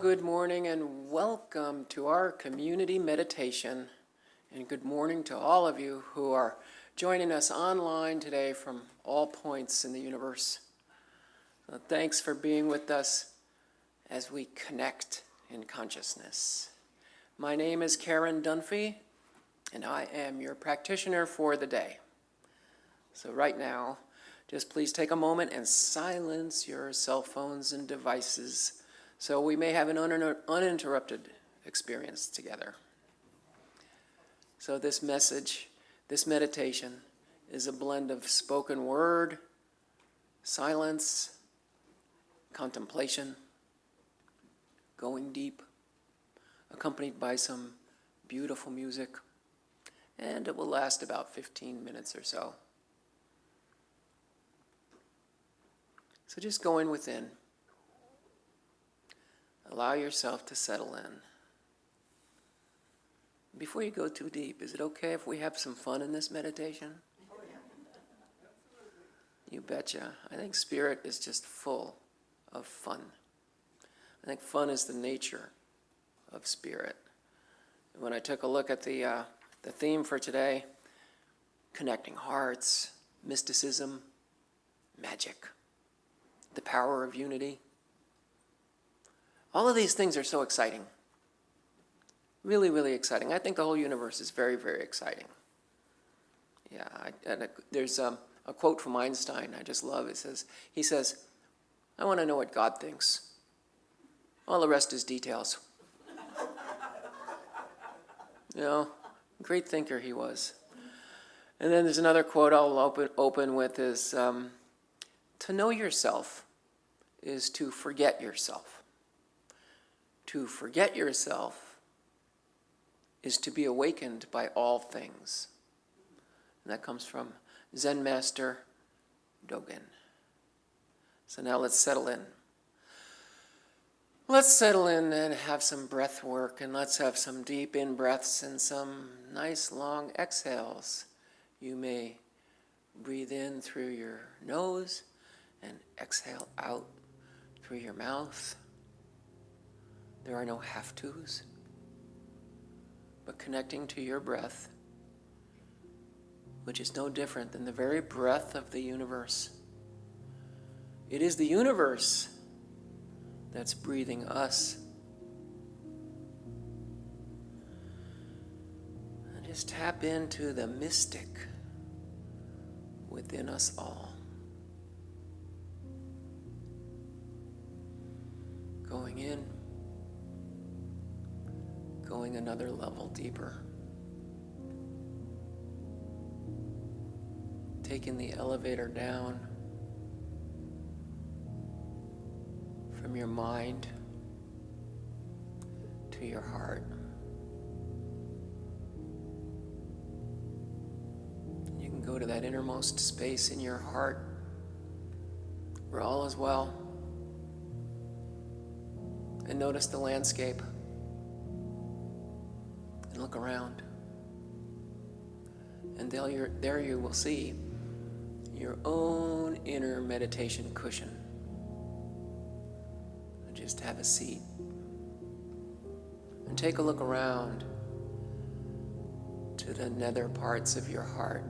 good morning and welcome to our community meditation. And good morning to all of you who are joining us online today from all points in the universe. Thanks for being with us as we connect in consciousness. My name is Karen Dunphy, and I am your practitioner for the day. So right now, just please take a moment and silence your cell phones and devices so we may have an uninterrupted experience together. So this meditation, is a blend of spoken word, silence, contemplation, going deep, accompanied by some beautiful music, and it will last about 15 minutes or so. So just go in within. Allow yourself to settle in. Before you go too deep, is it okay if we have some fun in this meditation? Oh, yeah. You betcha. I think spirit is just full of fun. I think fun is the nature of spirit. When I took a look at the theme for today, connecting hearts, mysticism, magic, the power of unity. All of these things are so exciting. Really, really exciting. I think the whole universe is very, very exciting. Yeah, there's a quote from Einstein I just love. He says, I want to know what God thinks. All the rest is details. Great thinker he was. And then there's another quote I'll open with is, to know yourself is to forget yourself. To forget yourself is to be awakened by all things. And that comes from Zen Master Dogen. So now let's settle in. Let's settle in and have some breath work, and let's have some deep in-breaths and some nice long exhales. You may breathe in through your nose and exhale out through your mouth. There are no have-tos, but connecting to your breath, which is no different than the very breath of the universe. It is the universe that's breathing us. And just tap into the mystic within us all. Going in, going another level deeper. Taking the elevator down from your mind to your heart. You can go to that innermost space in your heart where all is well, and notice the landscape. And look around. And there you will see your own inner meditation cushion. And just have a seat. And take a look around to the nether parts of your heart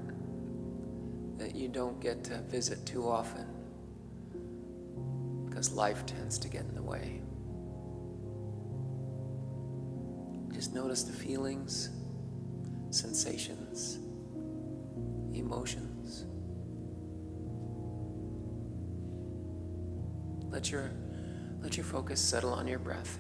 that you don't get to visit too often because life tends to get in the way. Just notice the feelings, sensations, emotions. Let your focus settle on your breath.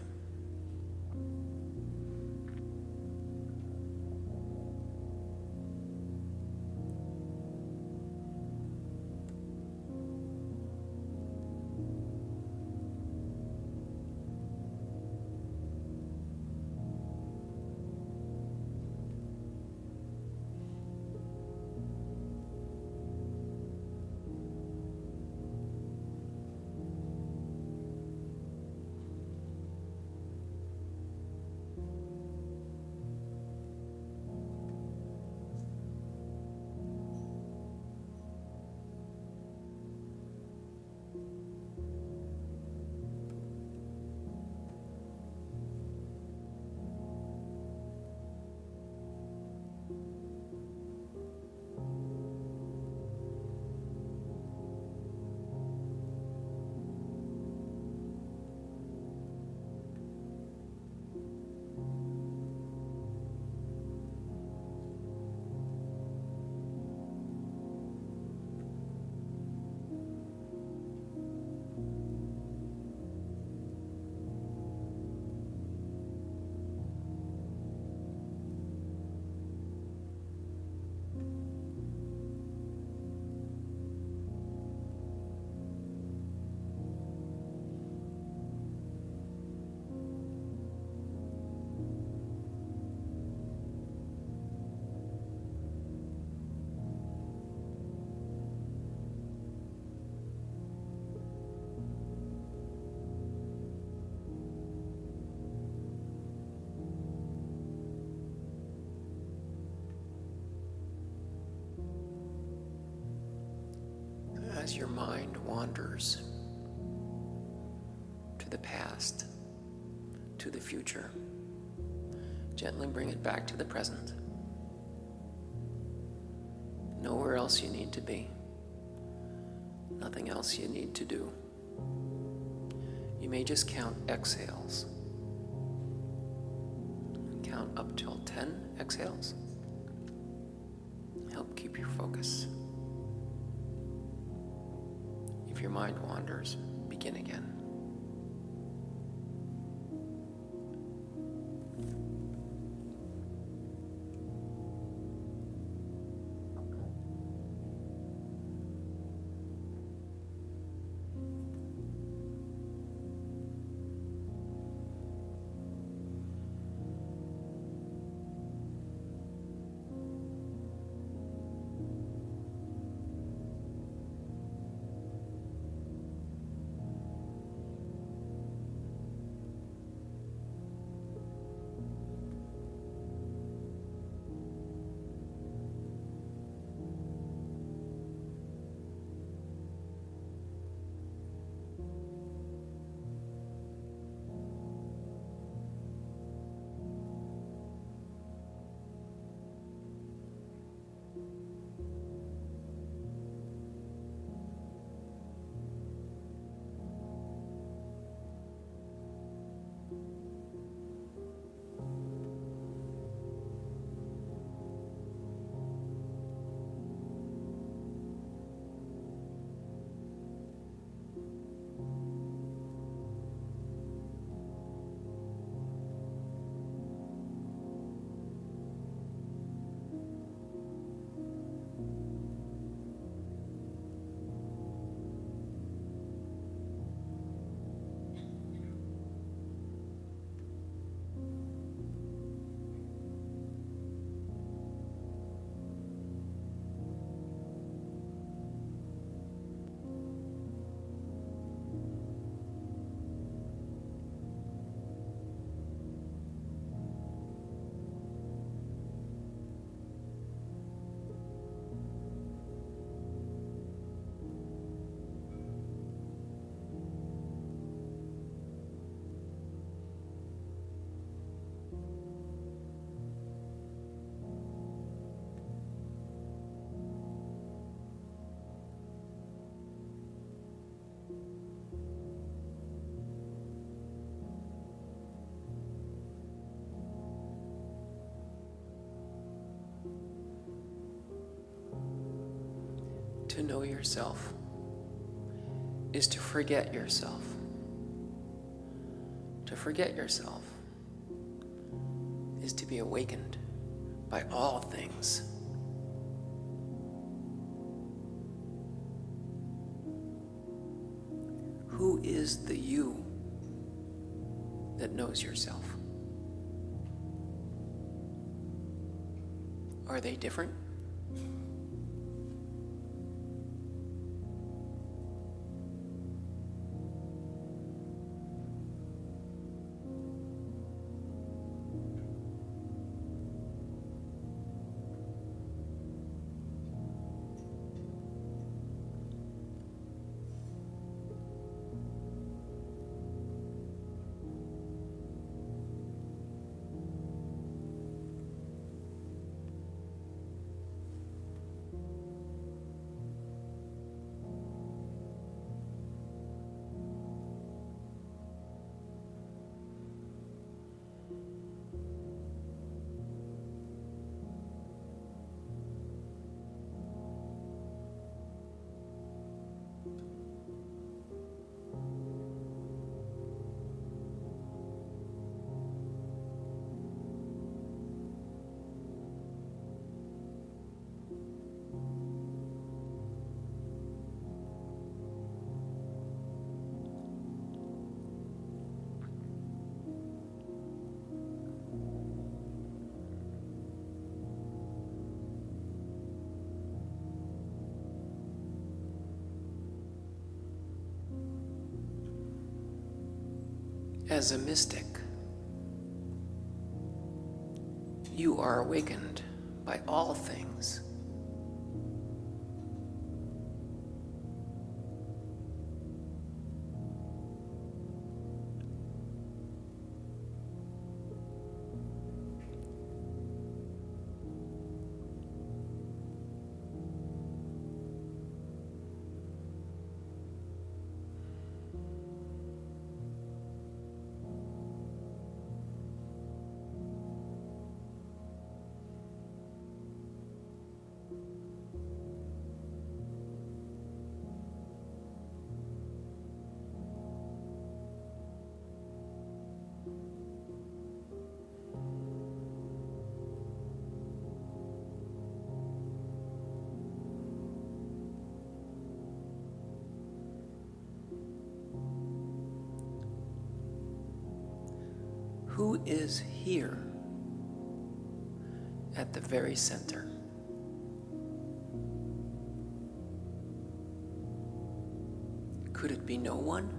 as your mind wanders to the past, to the future. Gently bring it back to the present. Nowhere else you need to be. Nothing else you need to do. You may just count exhales. Count up till 10 exhales. Help keep your focus. If your mind wanders, begin again. To know yourself is to forget yourself. To forget yourself is to be awakened by all things. Who is the you that knows yourself? Are they different? As a mystic, you are awakened by all things. who is here at the very center. Could it be no one?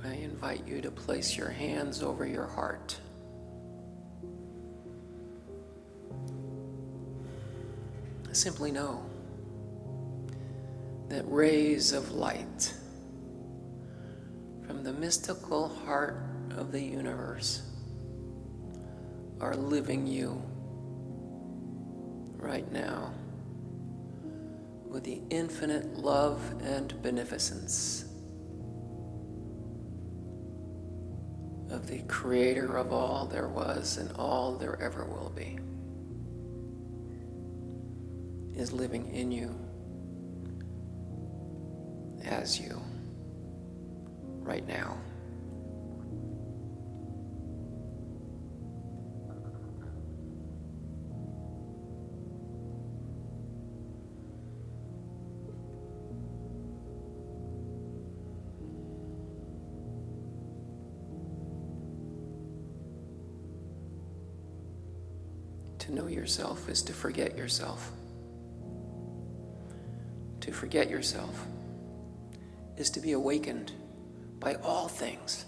I invite you to place your hands over your heart. Simply know that rays of light from the mystical heart of the universe are living you right now with the infinite love and beneficence of the creator of all there was and all there ever will be is living in you, as you, right now. To know yourself is to forget yourself. To forget yourself is to be awakened by all things.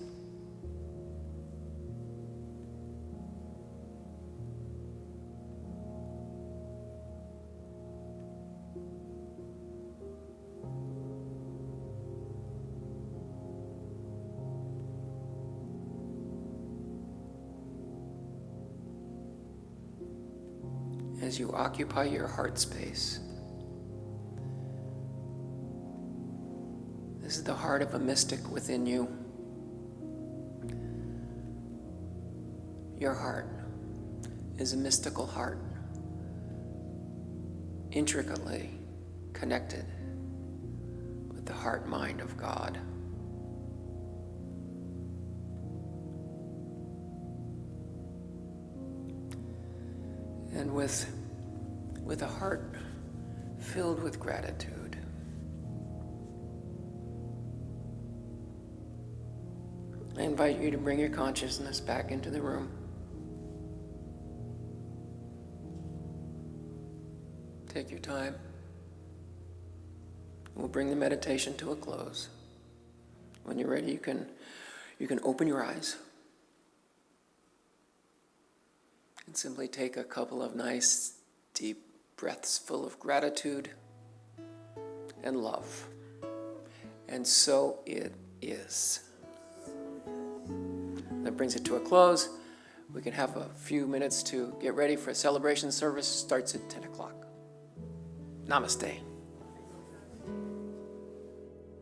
As you occupy your heart space, this is the heart of a mystic within you. Your heart is a mystical heart, intricately connected with the heart-mind of God. And with a heart filled with gratitude, I invite you to bring your consciousness back into the room. Take your time. We'll bring the meditation to a close. When you're ready, you can open your eyes and simply take a couple of nice, deep breaths full of gratitude and love. And so it is. That brings it to a close. We can have a few minutes to get ready for a celebration service. Starts at 10 o'clock. Namaste.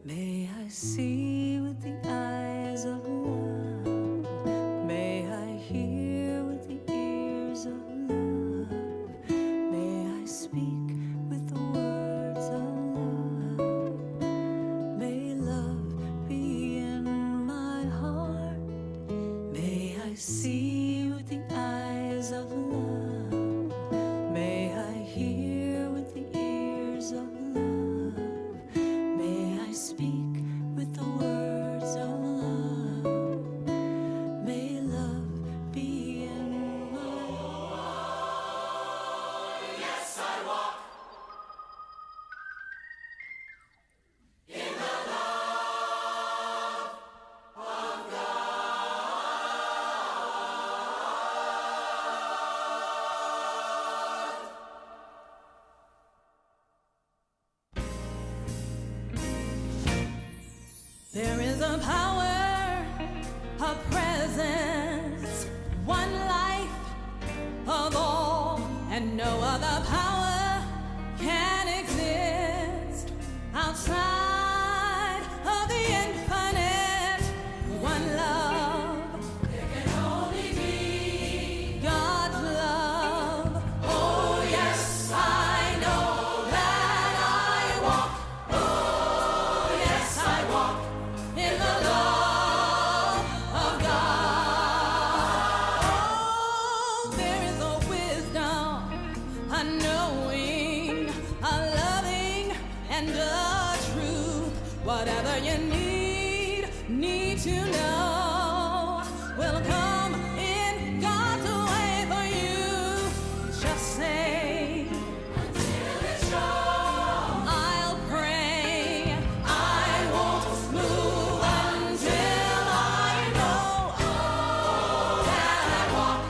May I see with the eyes of love. May I hear with the ears of love. May I speak with the words of love. May love be in my heart. May I see with the eyes of love. May I hear with the ears of love. May I speak with the words of love. May love be in my heart. Yes, I walk in the love of God. There is a power other power can exist outside of the infinite. One love, there can only be God's love. Oh yes, I know that I walk. Oh yes, I walk in the love of God. Oh, there is a wisdom, a knowing, a loving, and a truth. Whatever you need to know will come in God's way for you. Just say, until it's strong, I'll pray. I won't move until I know that I walk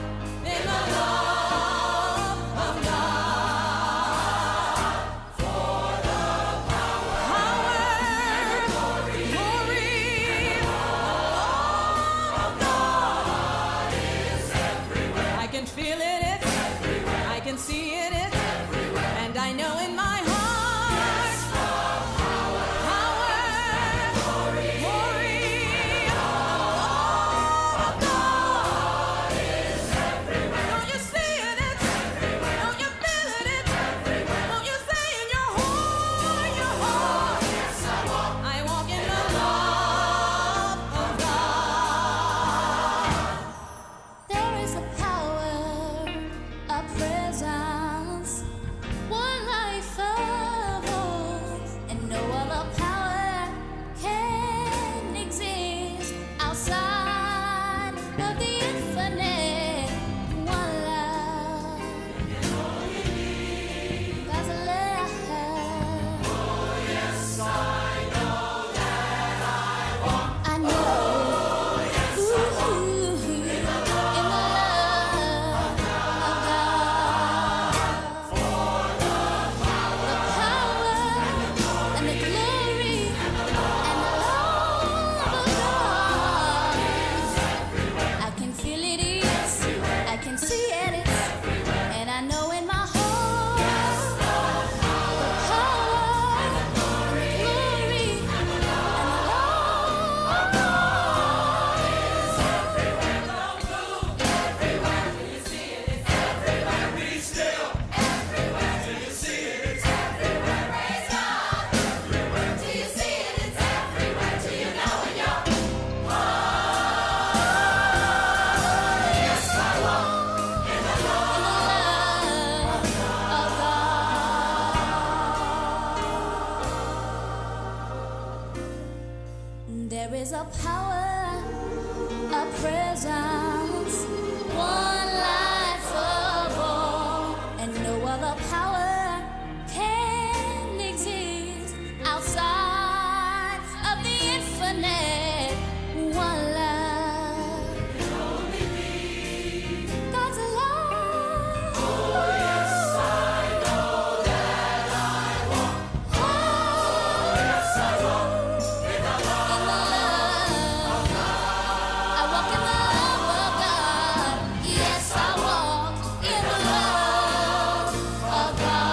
in the love of God. For the power, glory, of God is everywhere. I can feel it, it's everywhere. I can see it, it's everywhere. And I know in my heart, power, glory, of God is everywhere. Don't you see it, it's everywhere. Don't you feel it, it's everywhere. Don't you say in your heart, yes, I walk in the love of God. There is a power, a presence, one life of all, and no other power can exist outside of the infinite. One love, God's love. Oh yes, I know that I know. Ooh, in the love of God. For the power and the glory and the love of God. I can feel it, yes, I can see it, it's, and I know in my heart the power and the glory and the love of God is everywhere. Don't move, everywhere. Till you see it, it's everywhere. Be still, everywhere. Till you see it, it's everywhere. Praise God, everywhere. Till you see it, it's everywhere. Till you know in your heart. Yes, I walk in the love of God. There is a power, a presence, one life of all, and no other power can exist outside of the infinite. One love, God's love. Oh yes, I know that I walk. Oh yes, I walk in the love of God. I walk in the love of God. Yes, I walk in the love of God.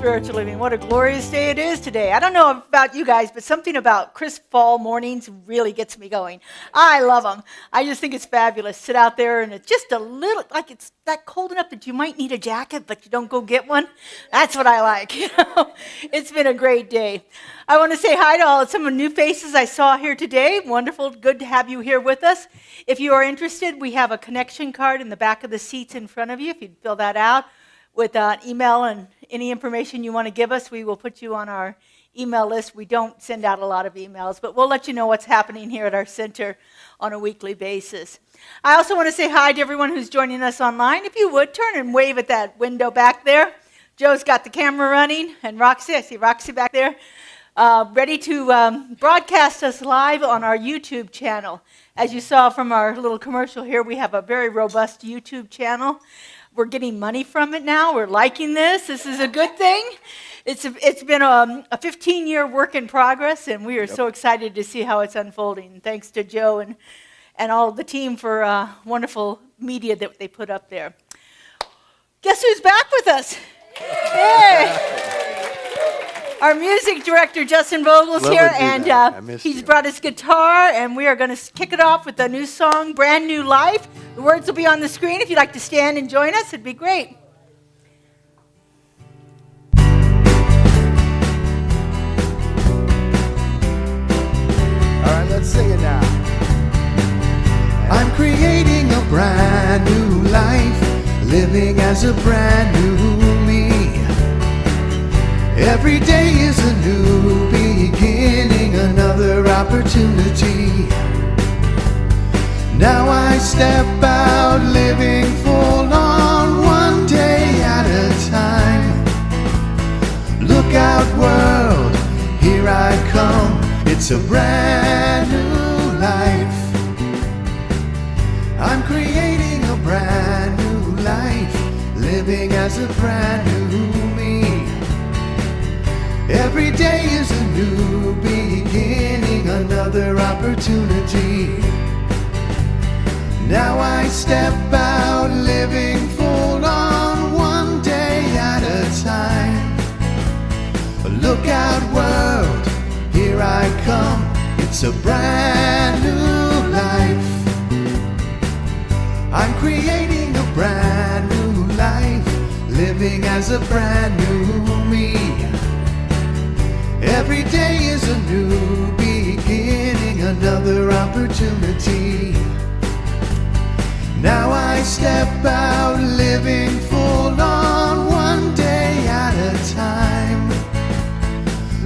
spiritual living. What a glorious day it is today. I don't know about you guys, but something about crisp fall mornings really gets me going. I love them. I just think it's fabulous. Sit out there and it's just a little, like it's that cold enough that you might need a jacket, but you don't go get one. That's what I like. It's been a great day. I want to say hi to some of the new faces I saw here today. Wonderful. Good to have you here with us. If you are interested, we have a connection card in the back of the seats in front of you. If you'd fill that out with an email and any information you want to give us, we will put you on our email list. We don't send out a lot of emails, but we'll let you know what's happening here at our center on a weekly basis. I also want to say hi to everyone who's joining us online. If you would, turn and wave at that window back there. Joe's got the camera running, and Roxy, I see Roxy back there, ready to broadcast us live on our YouTube channel. As you saw from our little commercial here, we have a very robust YouTube channel. We're getting money from it now. We're liking this. This is a good thing. It's been a 15-year work in progress, and we are so excited to see how it's unfolding. Thanks to Joe and all of the team for wonderful media that they put up there. Guess who's back with us? Hey! Our music director, Justin Vogel's here, and he's brought his guitar, and we are going to kick it off with a new song, Brand New Life. The words will be on the screen. If you'd like to stand and join us, it'd be great. All right, let's sing it now. I'm creating a brand new life, living as a brand new me. Every day is a new beginning, another opportunity. Now I step out, living full on, one day at a time. Look out world, here I come, it's a brand new life. I'm creating a brand new life, living as a brand new me. Every day is a new beginning, another opportunity. Now I step out, living full on, one day at a time. Look out world, here I come, it's a brand new life. I'm creating a brand new life, living as a brand new me. Every day is a new beginning, another opportunity. Now I step out, living full on, one day at a time.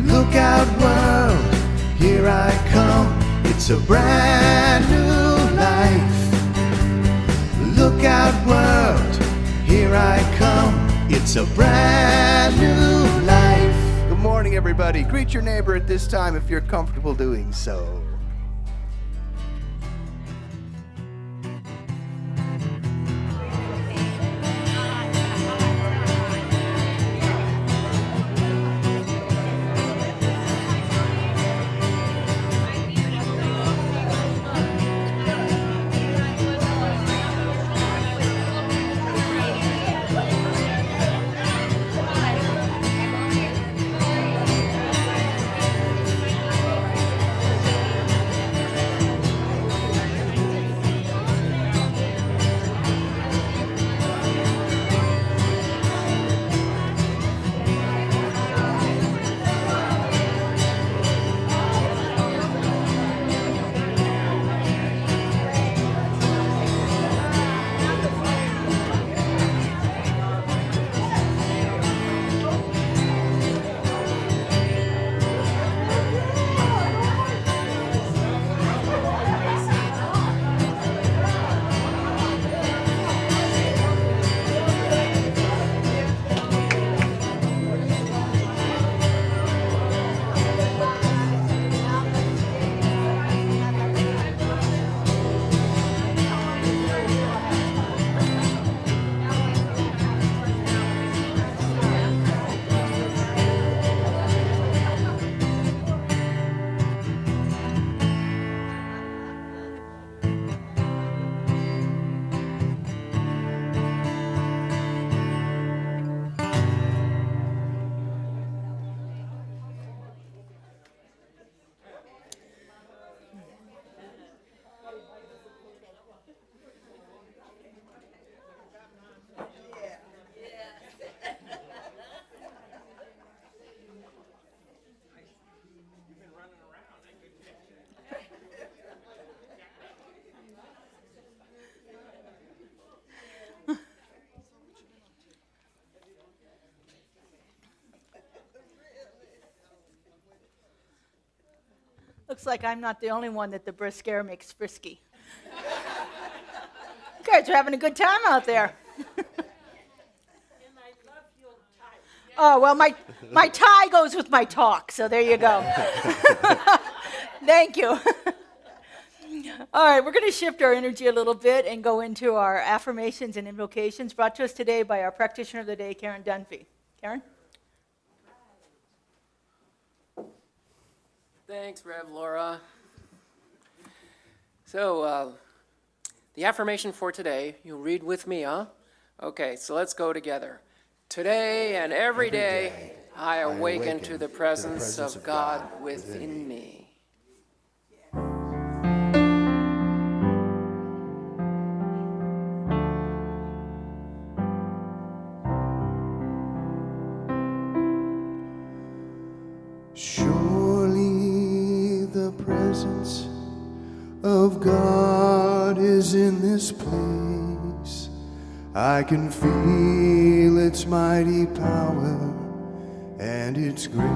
Look out world, here I come, it's a brand new life. Look out world, here I come, it's a brand new life. Good morning everybody. Greet your neighbor at this time if you're comfortable doing so. Looks like I'm not the only one that the brisk air makes frisky. You guys are having a good time out there. Oh, well, my tie goes with my talk, so there you go. Thank you. All right, we're going to shift our energy a little bit and go into our affirmations and invocations brought to us today by our practitioner of the day, Karen Dunphy. Karen? Thanks, Rev Laura. So, the affirmation for today, you'll read with me, huh? Okay, so let's go together. Today and every day, I awaken to the presence of God within me. Surely the presence of God is in this place. I can feel its mighty power and its grace.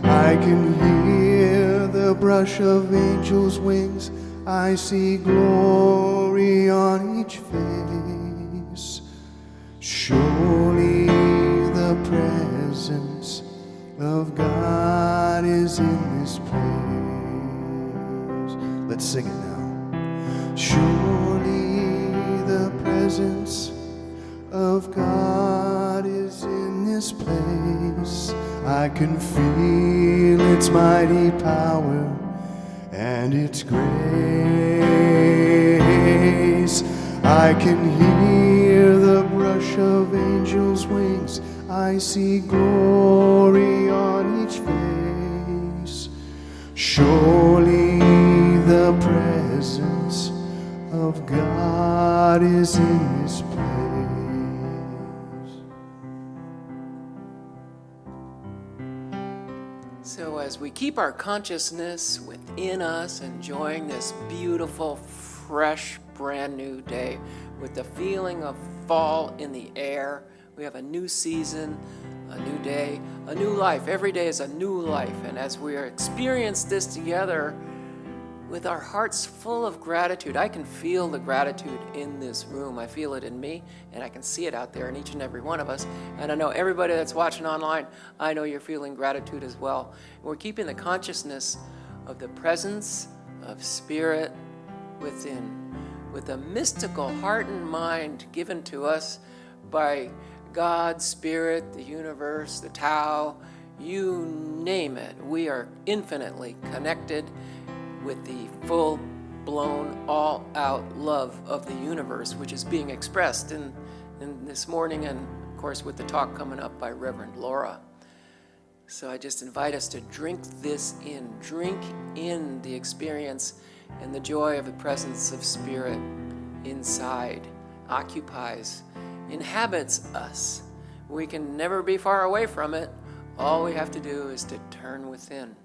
I can hear the brush of angels' wings. I see glory on each face. Surely the presence of God is in this place. Let's sing it now. Surely the presence of God is in this place. I can feel its mighty power and its grace. I can hear the brush of angels' wings. I see glory on each face. Surely the presence of God is in this place. So as we keep our consciousness within us, enjoying this beautiful, fresh, brand new day with the feeling of fall in the air, we have a new season, a new day, a new life. Every day is a new life. And as we experience this together with our hearts full of gratitude, I can feel the gratitude in this room. I feel it in me, and I can see it out there in each and every one of us. And I know everybody that's watching online, I know you're feeling gratitude as well. And we're keeping the consciousness of the presence of Spirit within, with a mystical heart and mind given to us by God, Spirit, the universe, the Tao, you name it. We are infinitely connected with the full-blown, all-out love of the universe, which is being expressed in this morning, and of course with the talk coming up by Reverend Laura. So I just invite us to drink this in. Drink in the experience and the joy of the presence of Spirit inside, occupies, inhabits us. We can never be far away from it. All we have to do is to turn within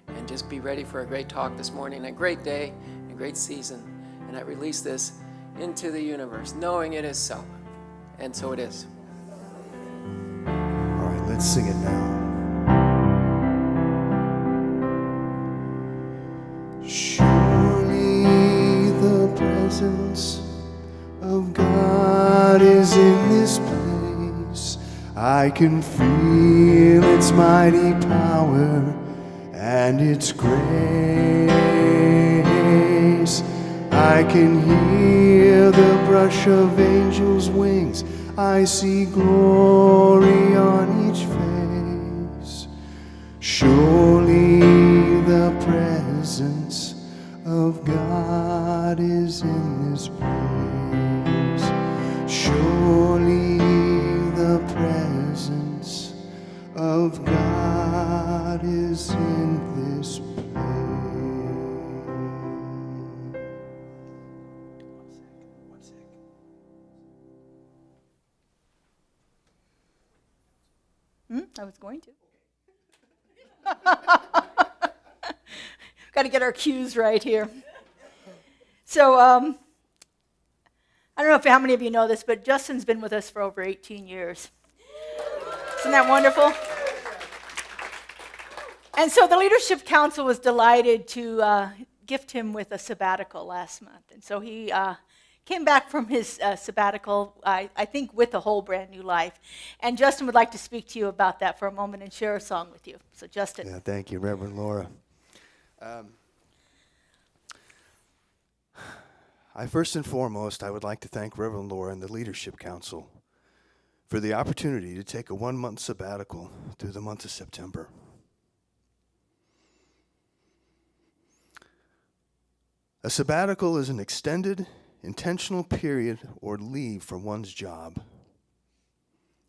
and just be ready for a great talk this morning, a great day, a great season. And I release this into the universe, knowing it is so. And so it is. All right, let's sing it now. Surely the presence of God is in this place. I can feel its mighty power and its grace. I can hear the brush of angels' wings. I see glory on each face. Surely the presence of God is in this place. Surely the presence of God is in this place. One sec. I was going to. Got to get our cues right here. So, I don't know how many of you know this, but Justin's been with us for over 18 years. Isn't that wonderful? And so the Leadership Council was delighted to gift him with a sabbatical last month. And so he came back from his sabbatical, I think, with a whole brand new life. And Justin would like to speak to you about that for a moment and share a song with you. So Justin. Yeah, thank you, Reverend Laura. First and foremost, I would like to thank Reverend Laura and the Leadership Council for the opportunity to take a 1-month sabbatical through the month of September. A sabbatical is an extended, intentional period or leave from one's job,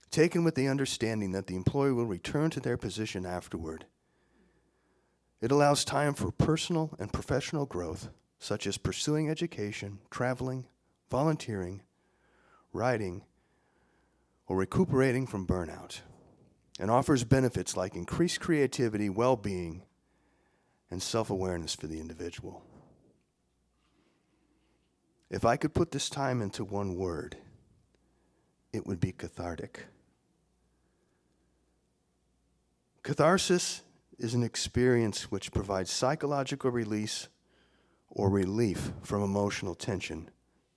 taken with the understanding that the employee will return to their position afterward. It allows time for personal and professional growth, such as pursuing education, traveling, volunteering, writing, or recuperating from burnout, and offers benefits like increased creativity, well-being, and self-awareness for the individual. If I could put this time into one word, it would be cathartic. Catharsis is an experience which provides psychological release or relief from emotional tension,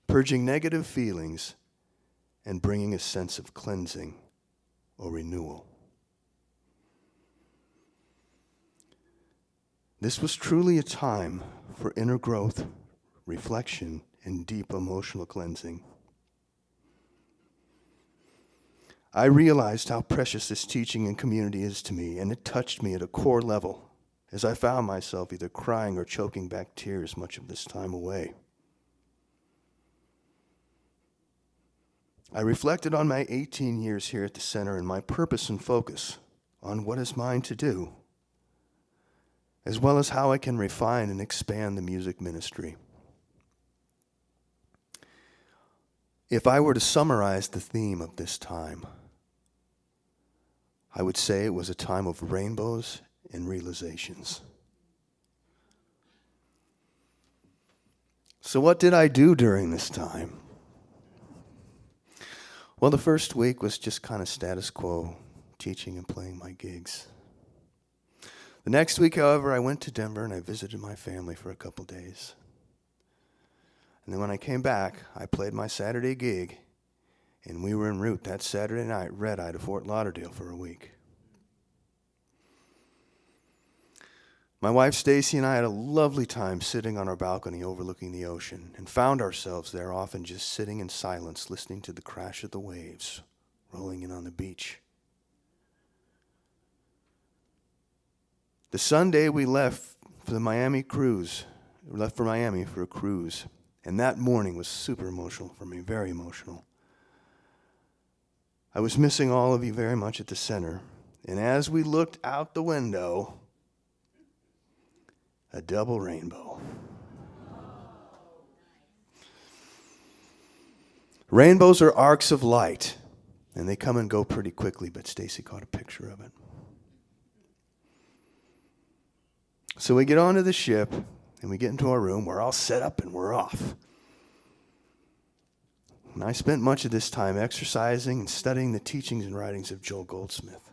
purging negative feelings and bringing a sense of cleansing or renewal. This was truly a time for inner growth, reflection, and deep emotional cleansing. I realized how precious this teaching and community is to me, and it touched me at a core level as I found myself either crying or choking back tears much of this time away. I reflected on my 18 years here at the center and my purpose and focus on what is mine to do, as well as how I can refine and expand the music ministry. If I were to summarize the theme of this time, I would say it was a time of rainbows and realizations. So what did I do during this time? Well, the first week was just kind of status quo, teaching and playing my gigs. The next week, however, I went to Denver and I visited my family for a couple days. And then when I came back, I played my Saturday gig, and we were en route that Saturday night, red-eye to Fort Lauderdale for a week. My wife Stacy and I had a lovely time sitting on our balcony overlooking the ocean and found ourselves there often just sitting in silence, listening to the crash of the waves rolling in on the beach. The Sunday we left for Miami for a cruise. And that morning was super emotional for me, very emotional. I was missing all of you very much at the center. And as we looked out the window, a double rainbow. Rainbows are arcs of light, and they come and go pretty quickly, but Stacy caught a picture of it. So we get onto the ship, and we get into our room, we're all set up and we're off. And I spent much of this time exercising and studying the teachings and writings of Joel Goldsmith.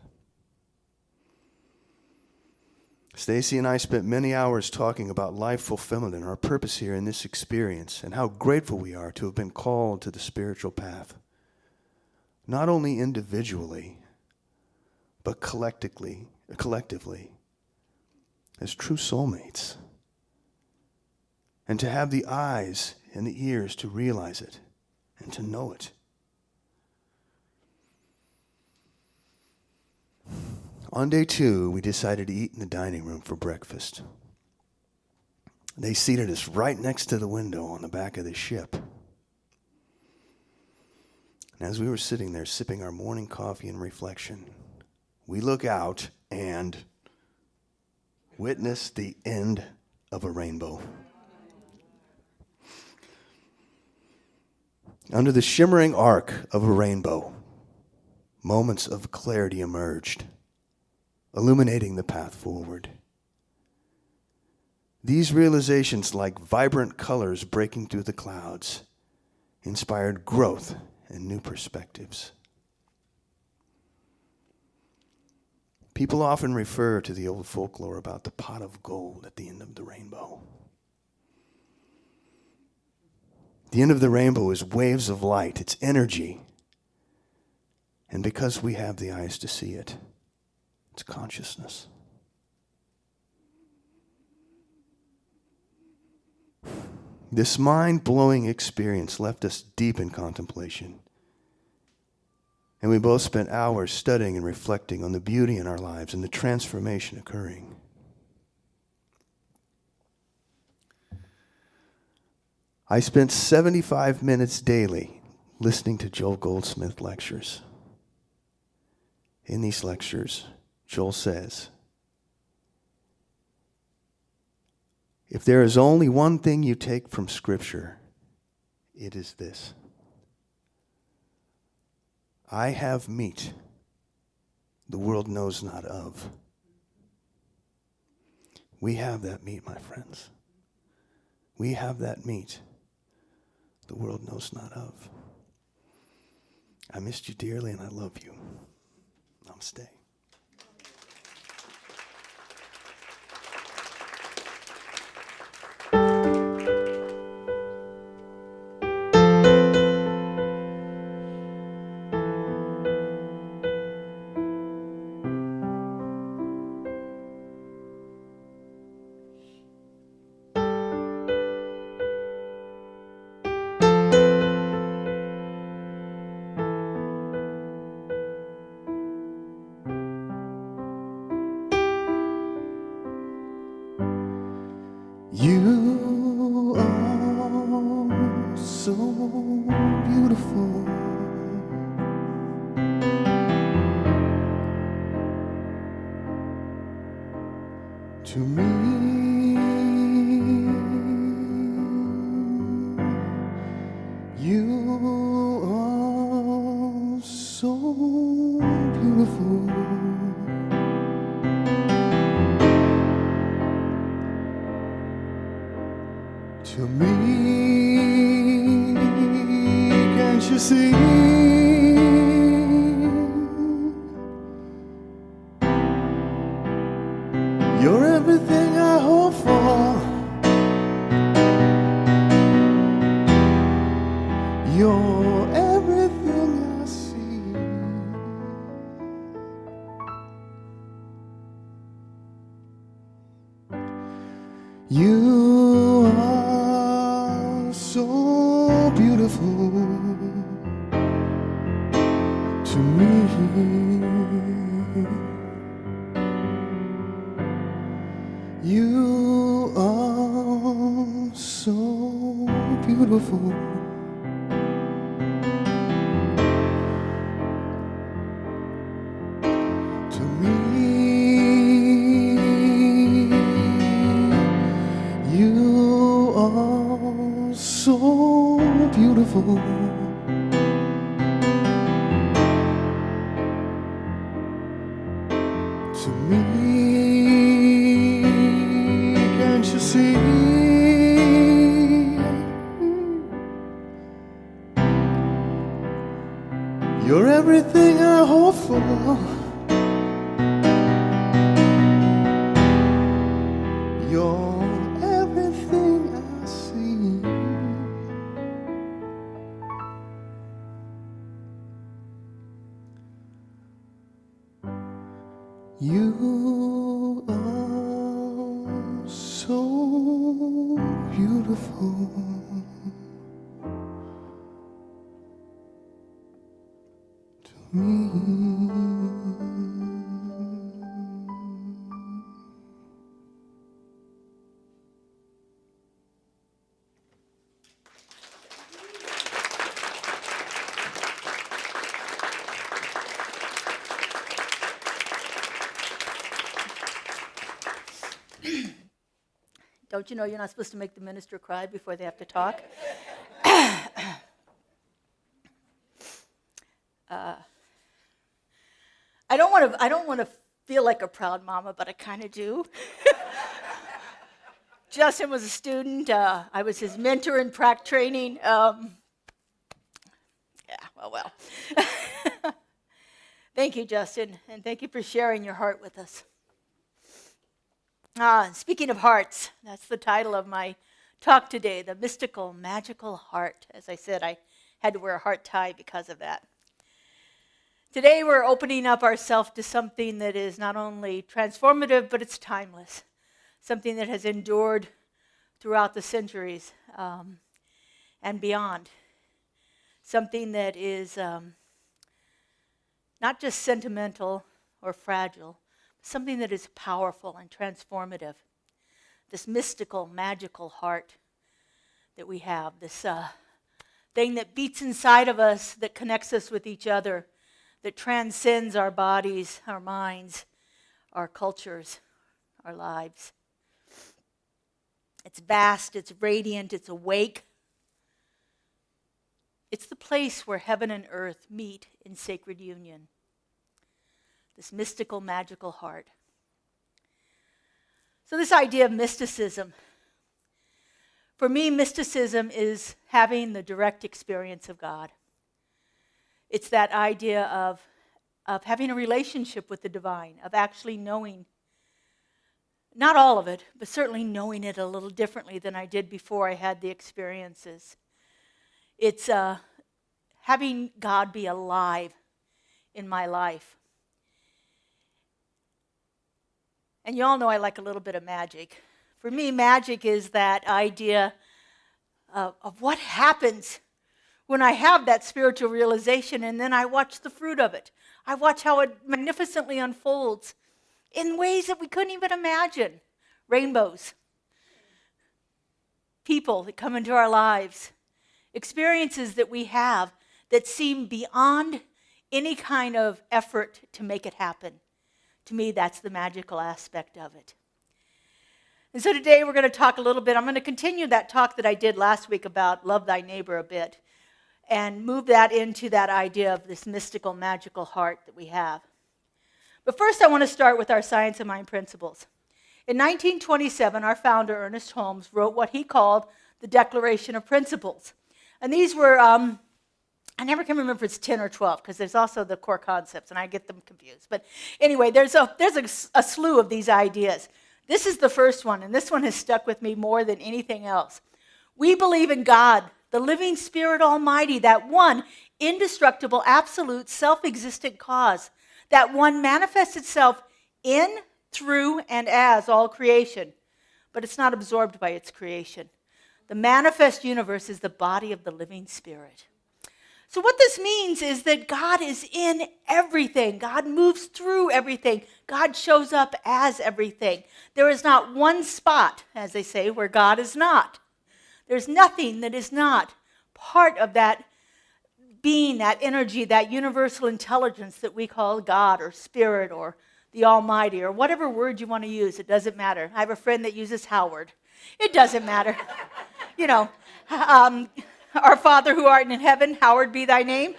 Stacy and I spent many hours talking about life fulfillment and our purpose here in this experience and how grateful we are to have been called to the spiritual path, not only individually, but collectively, as true soulmates. And to have the eyes and the ears to realize it and to know it. On day 2, we decided to eat in the dining room for breakfast. They seated us right next to the window on the back of the ship. And as we were sitting there sipping our morning coffee and reflection, we look out and witness the end of a rainbow. Under the shimmering arc of a rainbow, moments of clarity emerged, illuminating the path forward. These realizations, like vibrant colors breaking through the clouds, inspired growth and new perspectives. People often refer to the old folklore about the pot of gold at the end of the rainbow. The end of the rainbow is waves of light, it's energy. And because we have the eyes to see it, it's consciousness. This mind-blowing experience left us deep in contemplation. And we both spent hours studying and reflecting on the beauty in our lives and the transformation occurring. I spent 75 minutes daily listening to Joel Goldsmith lectures. In these lectures, Joel says, if there is only one thing you take from Scripture, it is this. I have meat the world knows not of. We have that meat, my friends. We have that meat the world knows not of. I missed you dearly and I love you. Namaste. You are so beautiful. To me, you are so beautiful. To me, can't you see? You're everything I hope for. You're everything I see. You are so beautiful to me. You are so beautiful to me. You are so beautiful to me. Can't you see? You're everything I hope for. You're everything I see. You are so beautiful to me. Don't you know you're not supposed to make the minister cry before they have to talk? I don't want to feel like a proud mama, but I kind of do. Justin was a student. I was his mentor in prac training. Well. Thank you, Justin, and thank you for sharing your heart with us. Speaking of hearts, that's the title of my talk today, the mystical, magical heart. As I said, I had to wear a heart tie because of that. Today we're opening up ourselves to something that is not only transformative, but it's timeless. Something that has endured throughout the centuries and beyond. Something that is not just sentimental or fragile, but something that is powerful and transformative. This mystical, magical heart that we have, this thing that beats inside of us, that connects us with each other, that transcends our bodies, our minds, our cultures, our lives. It's vast, it's radiant, it's awake. It's the place where heaven and earth meet in sacred union. This mystical, magical heart. So this idea of mysticism, for me, mysticism is having the direct experience of God. It's that idea of having a relationship with the divine, of actually knowing, not all of it, but certainly knowing it a little differently than I did before I had the experiences. It's having God be alive in my life. And you all know I like a little bit of magic. For me, magic is that idea of what happens when I have that spiritual realization and then I watch the fruit of it. I watch how it magnificently unfolds in ways that we couldn't even imagine. Rainbows. People that come into our lives. Experiences that we have that seem beyond any kind of effort to make it happen. To me, that's the magical aspect of it. And so today we're going to talk a little bit. I'm going to continue that talk that I did last week about love thy neighbor a bit and move that into that idea of this mystical, magical heart that we have. But first I want to start with our science of mind principles. In 1927, our founder, Ernest Holmes, wrote what he called the Declaration of Principles. And these were, I never can remember if it's 10 or 12, because there's also the core concepts, and I get them confused. But anyway, there's a slew of these ideas. This is the first one, and this one has stuck with me more than anything else. We believe in God, the living Spirit Almighty, that one indestructible, absolute, self-existent cause, that one manifests itself in, through, and as all creation, but it's not absorbed by its creation. The manifest universe is the body of the living Spirit. So what this means is that God is in everything. God moves through everything. God shows up as everything. There is not one spot, as they say, where God is not. There's nothing that is not part of that being, that energy, that universal intelligence that we call God or Spirit or the Almighty or whatever word you want to use. It doesn't matter. I have a friend that uses Howard. It doesn't matter. You know, our Father who art in heaven, hallowed be thy name.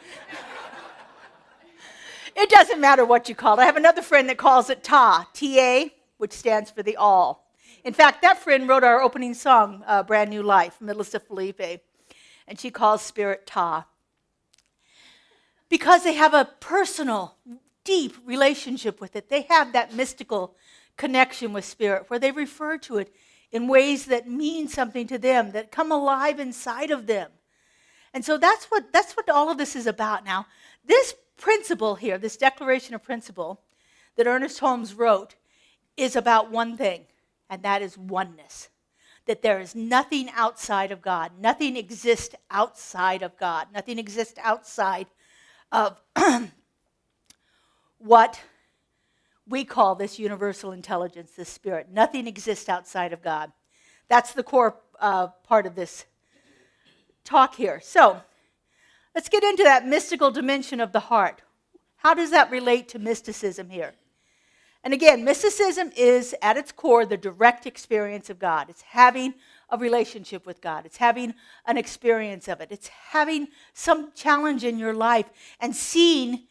It doesn't matter what you call it. I have another friend that calls it Ta, T-A, which stands for the all. In fact, that friend wrote our opening song, Brand New Life, Melissa Felipe, and she calls Spirit Ta. Because they have a personal, deep relationship with it. They have that mystical connection with Spirit where they refer to it in ways that mean something to them, that come alive inside of them. And so that's what all of this is about now. This principle here, this declaration of principle that Ernest Holmes wrote is about one thing, and that is oneness. That there is nothing outside of God. Nothing exists outside of God. Nothing exists outside of what we call this universal intelligence, this Spirit. Nothing exists outside of God. That's the core part of this talk here. So let's get into that mystical dimension of the heart. How does that relate to mysticism here? And again, mysticism is at its core the direct experience of God. It's having a relationship with God. It's having an experience of it. It's having some challenge in your life and seeing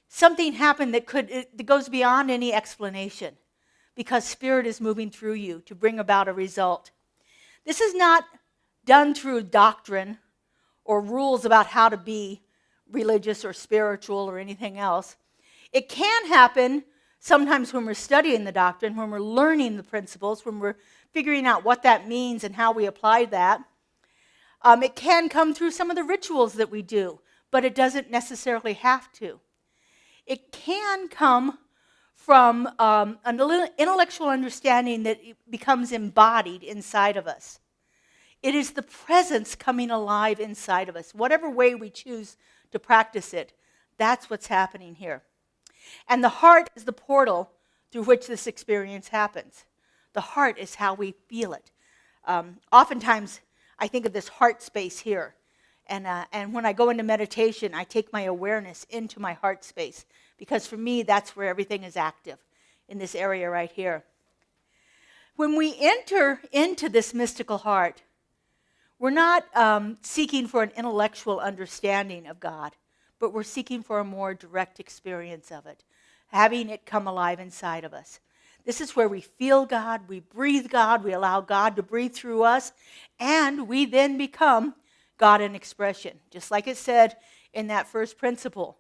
something happen that goes beyond any explanation because Spirit is moving through you to bring about a result. This is not done through doctrine or rules about how to be religious or spiritual or anything else. It can happen sometimes when we're studying the doctrine, when we're learning the principles, when we're figuring out what that means and how we apply that. It can come through some of the rituals that we do, but it doesn't necessarily have to. It can come from an intellectual understanding that becomes embodied inside of us. It is the presence coming alive inside of us. Whatever way we choose to practice it, that's what's happening here. And the heart is the portal through which this experience happens. The heart is how we feel it. Oftentimes, I think of this heart space here. And when I go into meditation, I take my awareness into my heart space, because for me, that's where everything is active, in this area right here. When we enter into this mystical heart, we're not seeking for an intellectual understanding of God, but we're seeking for a more direct experience of it, having it come alive inside of us. This is where we feel God, we breathe God, we allow God to breathe through us, and we then become God in expression. Just like it said in that first principle,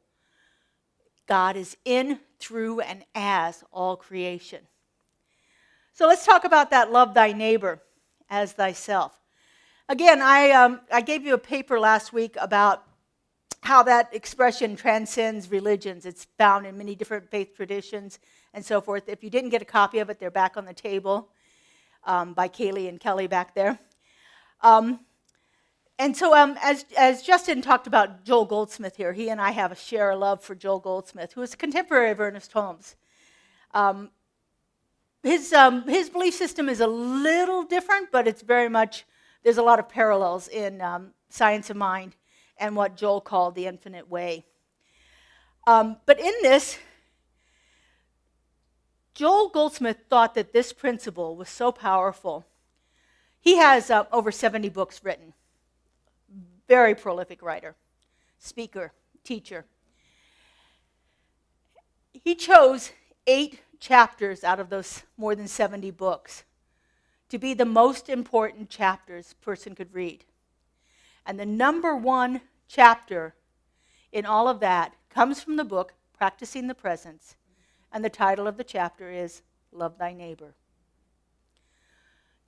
God is in, through, and as all creation. So let's talk about that love thy neighbor as thyself. Again, I gave you a paper last week about how that expression transcends religions. It's found in many different faith traditions and so forth. If you didn't get a copy of it, they're back on the table by Kaylee and Kelly back there. And so as Justin talked about Joel Goldsmith here, he and I have a share of love for Joel Goldsmith, who is a contemporary of Ernest Holmes. His belief system is a little different, but it's very much, there's a lot of parallels in Science of Mind and what Joel called the infinite way. But in this, Joel Goldsmith thought that this principle was so powerful. He has over 70 books written. Very prolific writer, speaker, teacher. He chose 8 chapters out of those more than 70 books to be the most important chapters a person could read. And the number 1 chapter in all of that comes from the book, Practicing the Presence, and the title of the chapter is Love Thy Neighbor.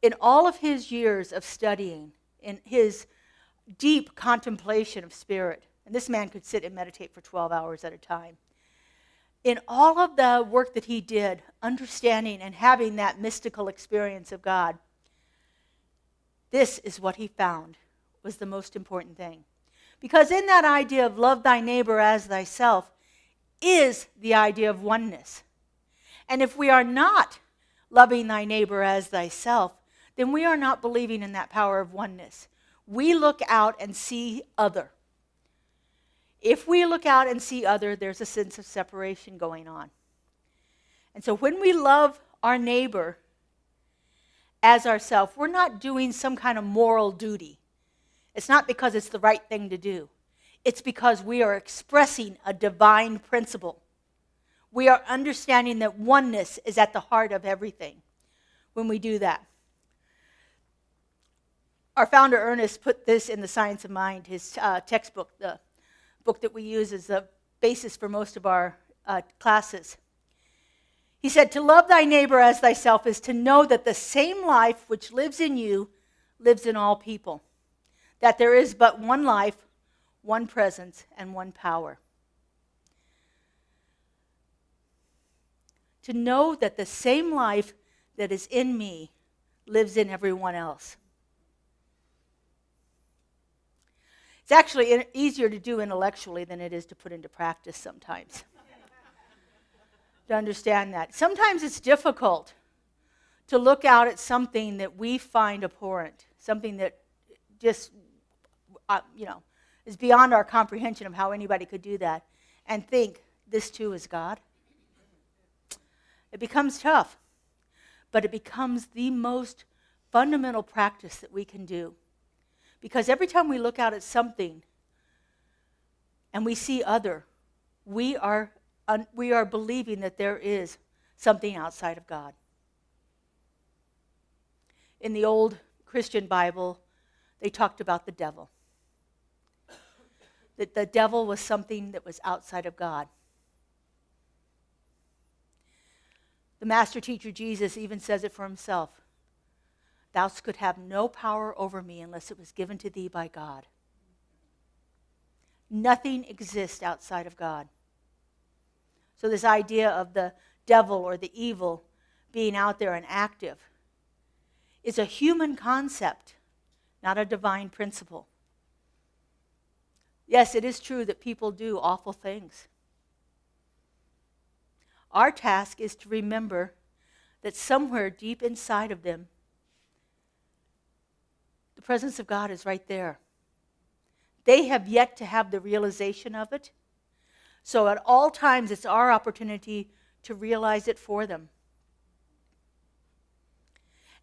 In all of his years of studying, in his deep contemplation of spirit, and this man could sit and meditate for 12 hours at a time, in all of the work that he did, understanding and having that mystical experience of God, this is what he found was the most important thing. Because in that idea of love thy neighbor as thyself is the idea of oneness. And if we are not loving thy neighbor as thyself, then we are not believing in that power of oneness. We look out and see other. If we look out and see other, there's a sense of separation going on. And so when we love our neighbor as ourselves, we're not doing some kind of moral duty. It's not because it's the right thing to do. It's because we are expressing a divine principle. We are understanding that oneness is at the heart of everything when we do that. Our founder, Ernest, put this in the Science of Mind, his textbook, the book that we use as the basis for most of our classes. He said, to love thy neighbor as thyself is to know that the same life which lives in you lives in all people. That there is but one life, one presence, and one power. To know that the same life that is in me lives in everyone else. It's actually easier to do intellectually than it is to put into practice sometimes. To understand that. Sometimes it's difficult to look out at something that we find abhorrent, something that just, is beyond our comprehension of how anybody could do that, and think, this too is God. It becomes tough, but it becomes the most fundamental practice that we can do. Because every time we look out at something and we see other, we are believing that there is something outside of God. In the old Christian Bible, they talked about the devil. That the devil was something that was outside of God. The master teacher Jesus even says it for himself. Thou could have no power over me unless it was given to thee by God. Nothing exists outside of God. So this idea of the devil or the evil being out there and active is a human concept, not a divine principle. Yes, it is true that people do awful things. Our task is to remember that somewhere deep inside of them, the presence of God is right there. They have yet to have the realization of it. So at all times, it's our opportunity to realize it for them.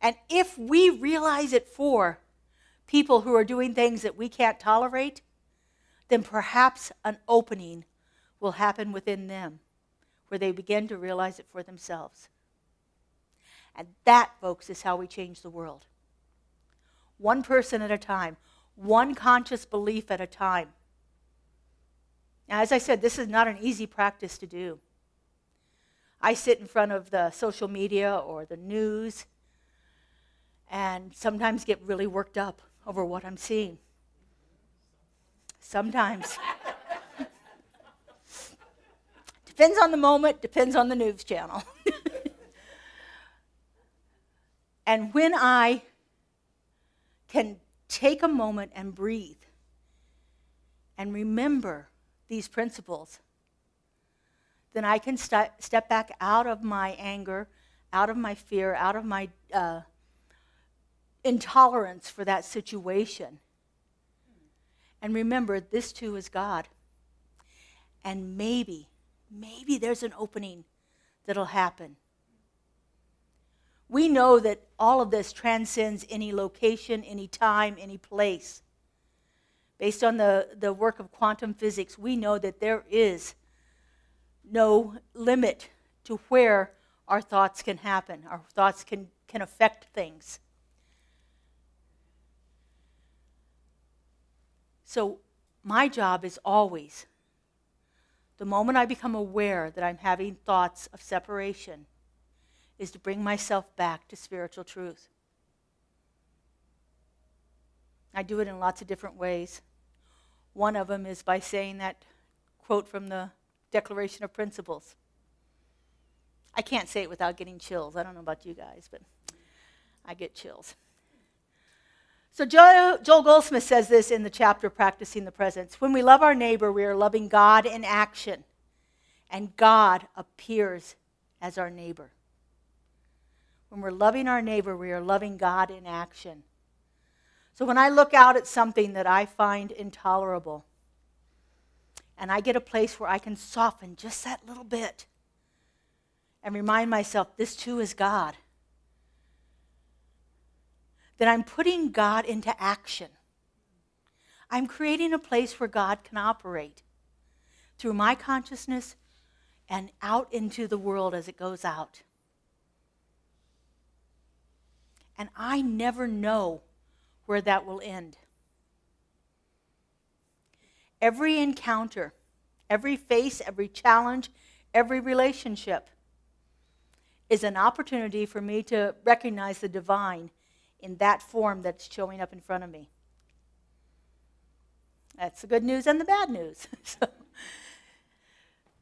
And if we realize it for people who are doing things that we can't tolerate, then perhaps an opening will happen within them where they begin to realize it for themselves. And that, folks, is how we change the world. One person at a time, one conscious belief at a time. Now, as I said, this is not an easy practice to do. I sit in front of the social media or the news and sometimes get really worked up over what I'm seeing. Sometimes. Depends on the moment, depends on the news channel. And when I can take a moment and breathe and remember these principles, then I can step back out of my anger, out of my fear, out of my intolerance for that situation. And remember, this too is God. And maybe there's an opening that'll happen. We know that all of this transcends any location, any time, any place. Based on the work of quantum physics, we know that there is no limit to where our thoughts can happen. Our thoughts can affect things. So my job is always, the moment I become aware that I'm having thoughts of separation, is to bring myself back to spiritual truth. I do it in lots of different ways. One of them is by saying that quote from the Declaration of Principles. I can't say it without getting chills. I don't know about you guys, but I get chills. So Joel Goldsmith says this in the chapter Practicing the Presence. When we love our neighbor, we are loving God in action, and God appears as our neighbor. When we're loving our neighbor, we are loving God in action. So when I look out at something that I find intolerable, and I get a place where I can soften just that little bit and remind myself, this too is God, then I'm putting God into action. I'm creating a place where God can operate through my consciousness and out into the world as it goes out. And I never know where that will end. Every encounter, every face, every challenge, every relationship is an opportunity for me to recognize the divine in that form that's showing up in front of me. That's the good news and the bad news. So,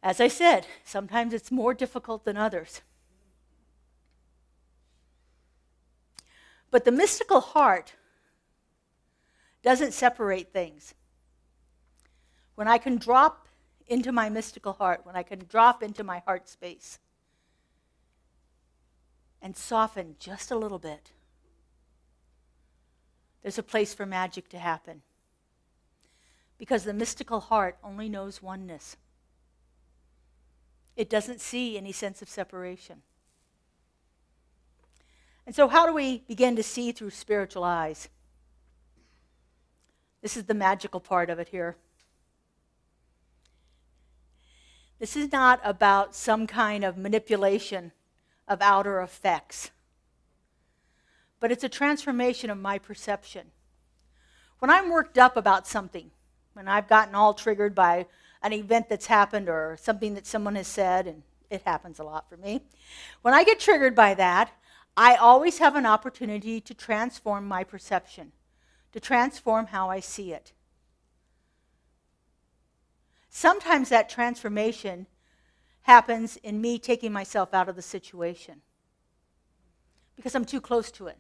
as I said, sometimes it's more difficult than others. But the mystical heart doesn't separate things. When I can drop into my mystical heart, when I can drop into my heart space and soften just a little bit, there's a place for magic to happen. Because the mystical heart only knows oneness. It doesn't see any sense of separation. And so how do we begin to see through spiritual eyes? This is the magical part of it here. This is not about some kind of manipulation of outer effects, but it's a transformation of my perception. When I'm worked up about something, when I've gotten all triggered by an event that's happened or something that someone has said, and it happens a lot for me. When I get triggered by that, I always have an opportunity to transform my perception, to transform how I see it. Sometimes that transformation happens in me taking myself out of the situation because I'm too close to it.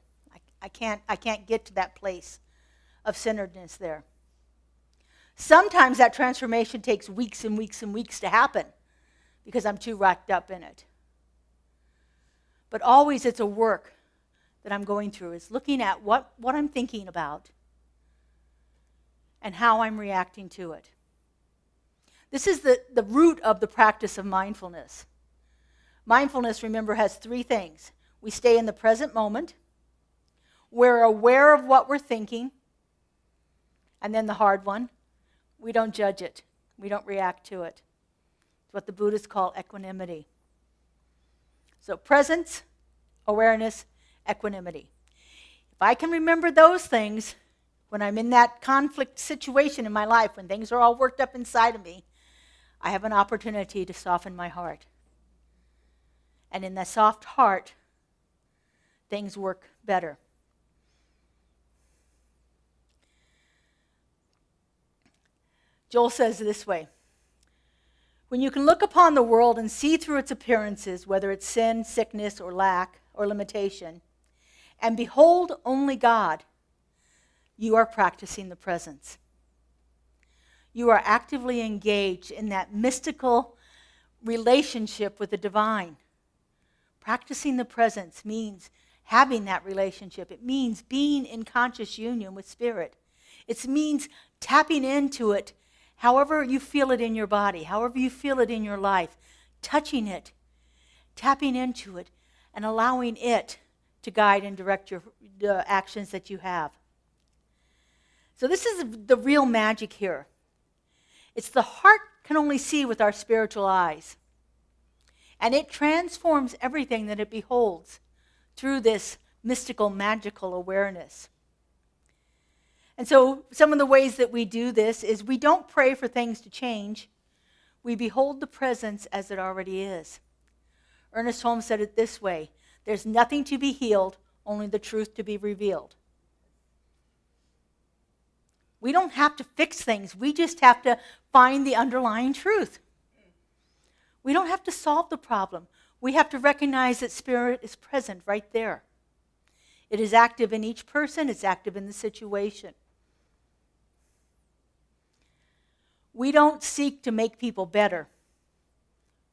I can't get to that place of centeredness there. Sometimes that transformation takes weeks and weeks and weeks to happen because I'm too wrapped up in it. But always it's a work that I'm going through, is looking at what I'm thinking about and how I'm reacting to it. This is the root of the practice of mindfulness. Mindfulness, remember, has three things. We stay in the present moment. We're aware of what we're thinking. And then the hard one, we don't judge it. We don't react to it. It's what the Buddhists call equanimity. So presence, awareness, equanimity. If I can remember those things when I'm in that conflict situation in my life, when things are all worked up inside of me, I have an opportunity to soften my heart. And in that soft heart, things work better. Joel says it this way: when you can look upon the world and see through its appearances, whether it's sin, sickness, or lack, or limitation, and behold only God, you are practicing the presence. You are actively engaged in that mystical relationship with the divine. Practicing the presence means having that relationship. It means being in conscious union with Spirit. It means tapping into it however you feel it in your body, however you feel it in your life, touching it, tapping into it, and allowing it to guide and direct the actions that you have. So this is the real magic here. It's the heart can only see with our spiritual eyes. And it transforms everything that it beholds through this mystical, magical awareness. And so some of the ways that we do this is we don't pray for things to change. We behold the presence as it already is. Ernest Holmes said it this way: there's nothing to be healed, only the truth to be revealed. We don't have to fix things. We just have to find the underlying truth. We don't have to solve the problem. We have to recognize that Spirit is present right there. It is active in each person. It's active in the situation. We don't seek to make people better.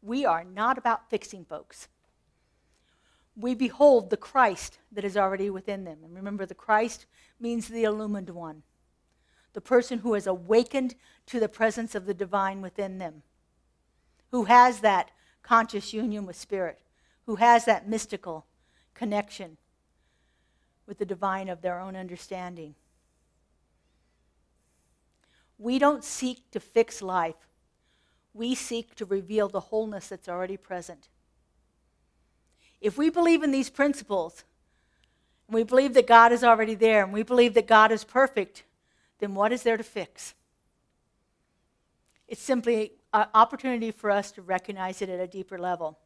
We are not about fixing folks. We behold the Christ that is already within them. And remember, the Christ means the illumined one, the person who has awakened to the presence of the divine within them, who has that conscious union with Spirit, who has that mystical connection with the divine of their own understanding. We don't seek to fix life. We seek to reveal the wholeness that's already present. If we believe in these principles, and we believe that God is already there, and we believe that God is perfect, then what is there to fix? It's simply an opportunity for us to recognize it at a deeper level.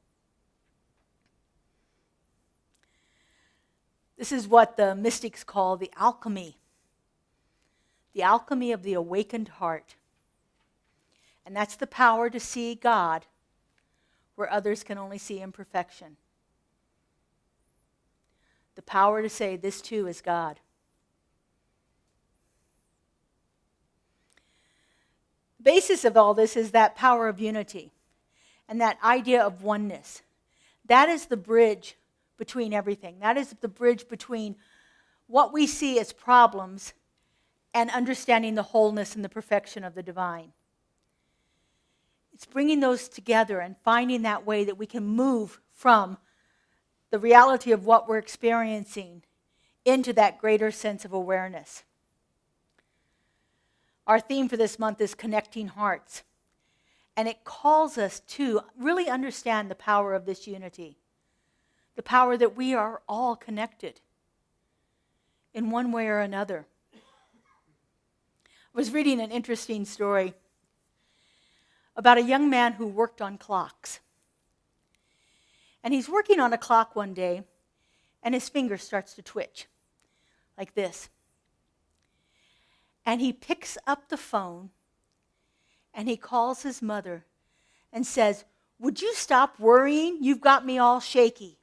This is what the mystics call the alchemy of the awakened heart. And that's the power to see God where others can only see imperfection. The power to say, this too is God. The basis of all this is that power of unity and that idea of oneness. That is the bridge between everything. That is the bridge between what we see as problems and understanding the wholeness and the perfection of the divine. It's bringing those together and finding that way that we can move from the reality of what we're experiencing into that greater sense of awareness. Our theme for this month is Connecting Hearts. And it calls us to really understand the power of this unity. The power that we are all connected in one way or another. I was reading an interesting story about a young man who worked on clocks. And he's working on a clock one day, and his finger starts to twitch, like this. And he picks up the phone, and he calls his mother and says, "Would you stop worrying? You've got me all shaky."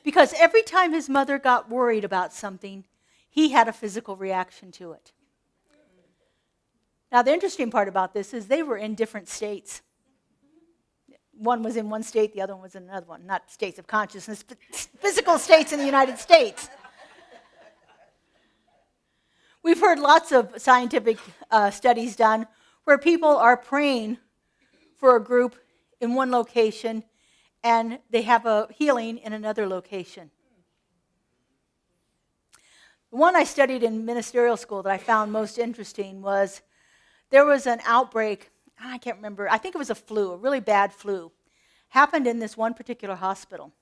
Because every time his mother got worried about something, he had a physical reaction to it. Now, the interesting part about this is they were in different states. One was in one state, the other one was in another one. Not states of consciousness, but physical states in the United States. We've heard lots of scientific studies done where people are praying for a group in one location and they have a healing in another location. The one I studied in ministerial school that I found most interesting was there was an outbreak, I can't remember, I think it was a flu, a really bad flu, happened in this one particular hospital.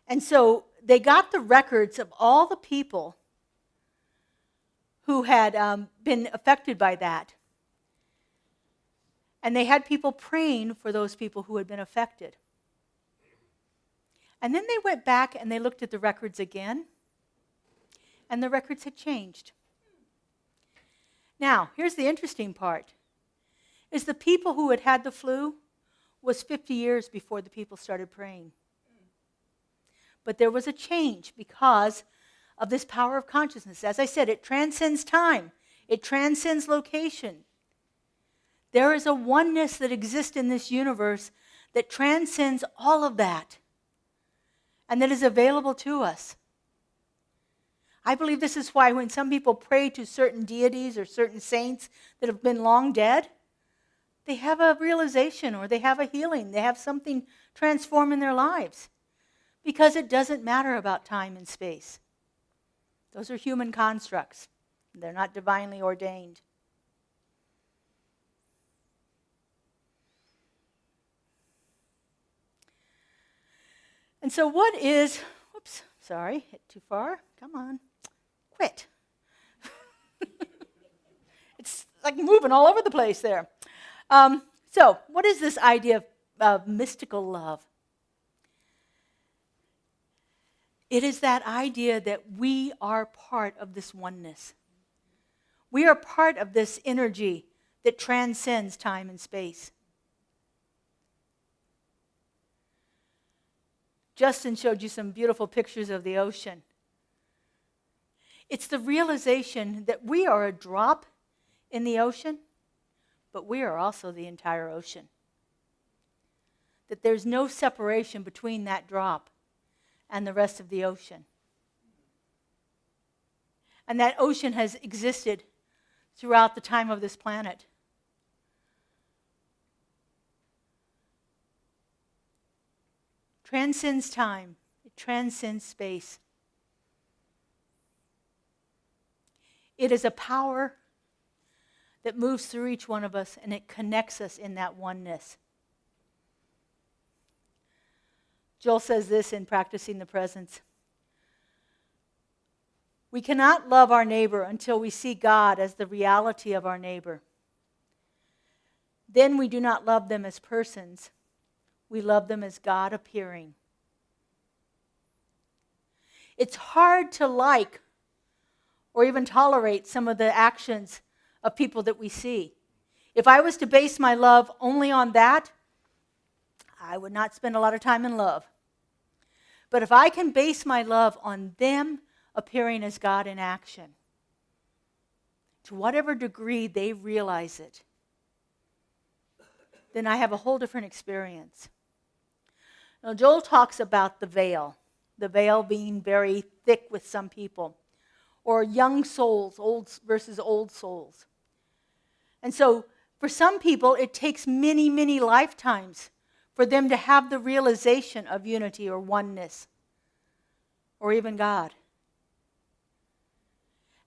And so they got the records of all the people who had been affected by that. And they had people praying for those people who had been affected. And then they went back and they looked at the records again, and the records had changed. Now, here's the interesting part, is the people who had had the flu was 50 years before the people started praying. But there was a change because of this power of consciousness. As I said, it transcends time. It transcends location. There is a oneness that exists in this universe that transcends all of that and that is available to us. I believe this is why when some people pray to certain deities or certain saints that have been long dead, they have a realization or they have a healing. They have something transform in their lives because it doesn't matter about time and space. Those are human constructs. They're not divinely ordained. And so what is, whoops, sorry, hit too far. Come on, quit. It's like moving all over the place there. So what is this idea of mystical love? It is that idea that we are part of this oneness. We are part of this energy that transcends time and space. Justin showed you some beautiful pictures of the ocean. It's the realization that we are a drop in the ocean, but we are also the entire ocean. That there's no separation between that drop and the rest of the ocean. And that ocean has existed throughout the time of this planet. Transcends time. It transcends space. It is a power that moves through each one of us, and it connects us in that oneness. Joel says this in Practicing the Presence. We cannot love our neighbor until we see God as the reality of our neighbor. Then we do not love them as persons. We love them as God appearing. It's hard to like or even tolerate some of the actions of people that we see. If I was to base my love only on that, I would not spend a lot of time in love. But if I can base my love on them appearing as God in action, to whatever degree they realize it, then I have a whole different experience. Now, Joel talks about the veil being very thick with some people, or young souls, old versus old souls. And so, for some people, it takes many, many lifetimes for them to have the realization of unity or oneness, or even God.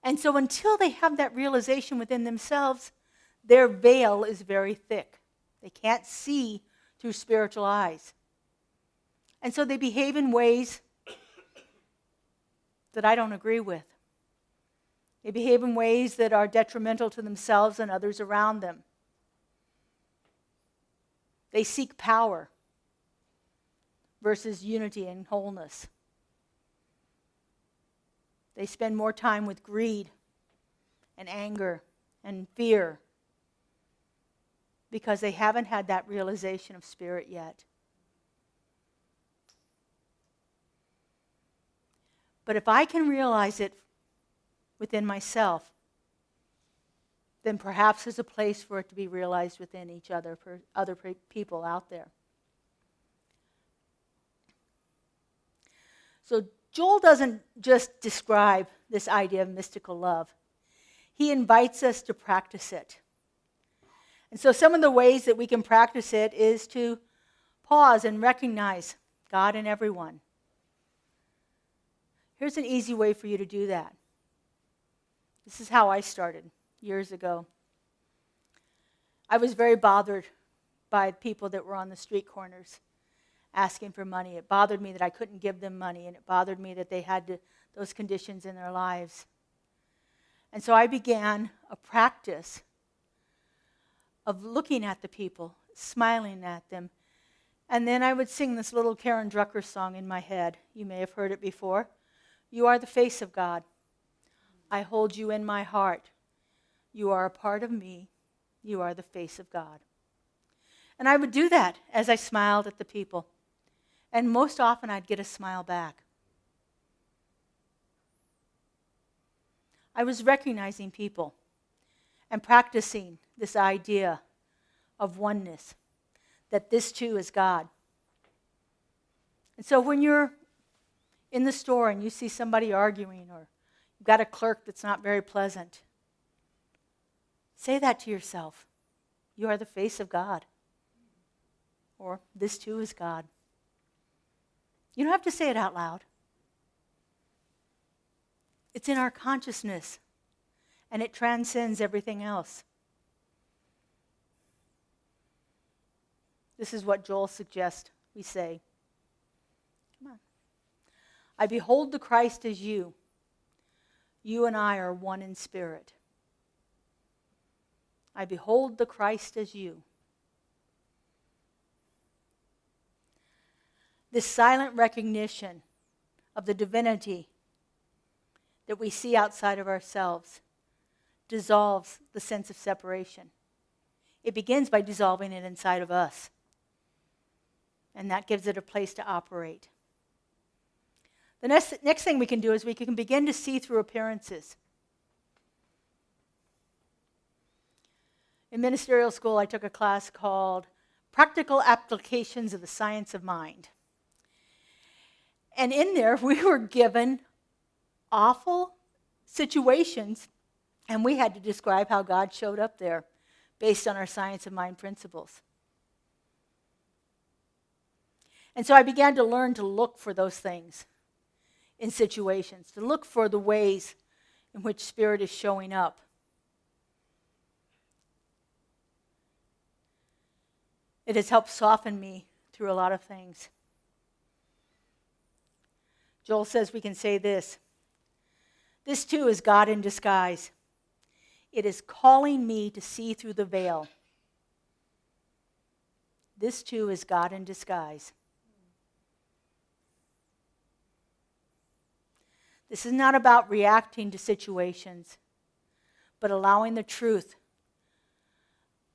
And so until they have that realization within themselves, their veil is very thick. They can't see through spiritual eyes. And so they behave in ways that I don't agree with. They behave in ways that are detrimental to themselves and others around them. They seek power versus unity and wholeness. They spend more time with greed and anger and fear because they haven't had that realization of spirit yet. But if I can realize it within myself, then perhaps there's a place for it to be realized within each other, for other people out there. So Joel doesn't just describe this idea of mystical love. He invites us to practice it. And so some of the ways that we can practice it is to pause and recognize God in everyone. Here's an easy way for you to do that. This is how I started years ago. I was very bothered by people that were on the street corners asking for money. It bothered me that I couldn't give them money, and it bothered me that they had those conditions in their lives. And so I began a practice of looking at the people, smiling at them, and then I would sing this little Karen Drucker song in my head. You may have heard it before. You are the face of God. I hold you in my heart. You are a part of me. You are the face of God. And I would do that as I smiled at the people. And most often I'd get a smile back. I was recognizing people and practicing this idea of oneness, that this too is God. And so when you're in the store and you see somebody arguing, or you've got a clerk that's not very pleasant, say that to yourself. You are the face of God. Or this too is God. You don't have to say it out loud. It's in our consciousness, and it transcends everything else. This is what Joel suggests we say. Come on. I behold the Christ as you. You and I are one in spirit. I behold the Christ as you. This silent recognition of the divinity that we see outside of ourselves dissolves the sense of separation. It begins by dissolving it inside of us. And that gives it a place to operate. The next thing we can do is we can begin to see through appearances. In ministerial school, I took a class called Practical Applications of the Science of Mind. And in there, we were given awful situations, and we had to describe how God showed up there based on our science of mind principles. And so I began to learn to look for those things in situations, to look for the ways in which Spirit is showing up. It has helped soften me through a lot of things. Joel says we can say this. This too is God in disguise. It is calling me to see through the veil. This too is God in disguise. This is not about reacting to situations, but allowing the truth,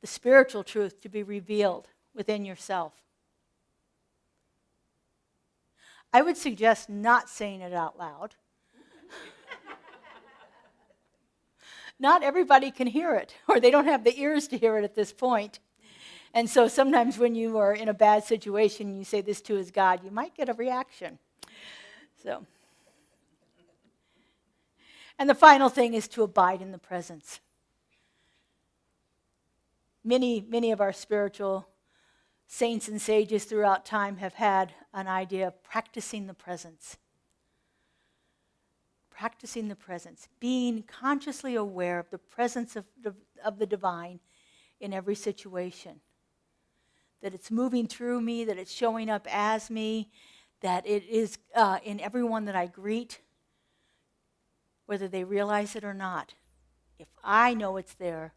the spiritual truth, to be revealed within yourself. I would suggest not saying it out loud. Not everybody can hear it, or they don't have the ears to hear it at this point. And so sometimes when you are in a bad situation, you say this too is God, you might get a reaction. And the final thing is to abide in the presence. Many of our spiritual saints and sages throughout time have had an idea of practicing the presence. Practicing the presence, being consciously aware of the presence of the divine in every situation. That it's moving through me, that it's showing up as me, that it is in everyone that I greet, whether they realize it or not. If I know it's there,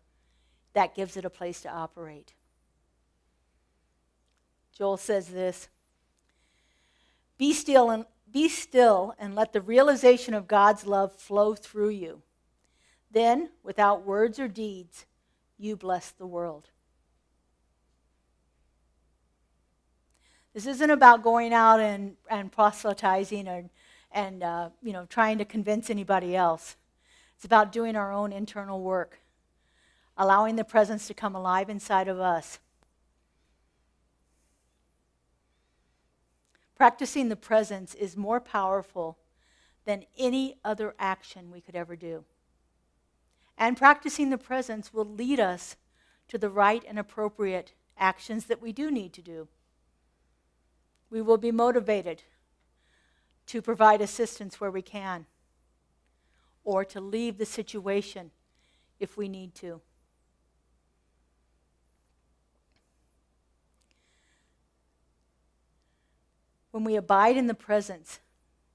that gives it a place to operate. Joel says this, be still and let the realization of God's love flow through you. Then, without words or deeds, you bless the world. This isn't about going out and proselytizing and trying to convince anybody else. It's about doing our own internal work, allowing the presence to come alive inside of us. Practicing the presence is more powerful than any other action we could ever do. And practicing the presence will lead us to the right and appropriate actions that we do need to do. We will be motivated to provide assistance where we can, or to leave the situation if we need to. When we abide in the presence,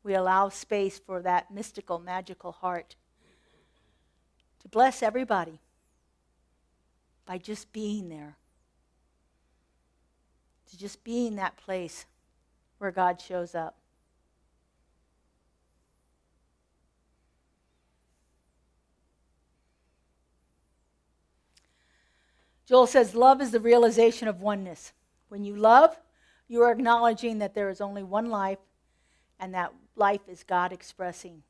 we allow space for that mystical, magical heart to bless everybody by just being there, to just being that place where God shows up. Joel says, love is the realization of oneness. When you love, you are acknowledging that there is only one life, and that life is God expressing.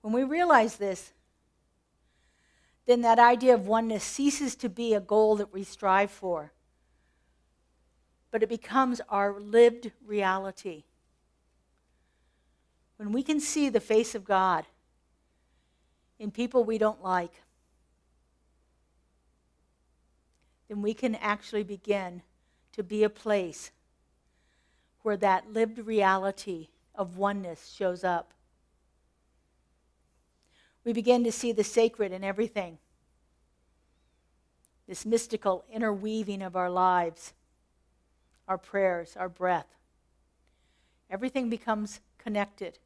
When we realize this, then that idea of oneness ceases to be a goal that we strive for, but it becomes our lived reality. When we can see the face of God in people we don't like, then we can actually begin to be a place where that lived reality of oneness shows up. We begin to see the sacred in everything, this mystical interweaving of our lives, our prayers, our breath. Everything becomes connected.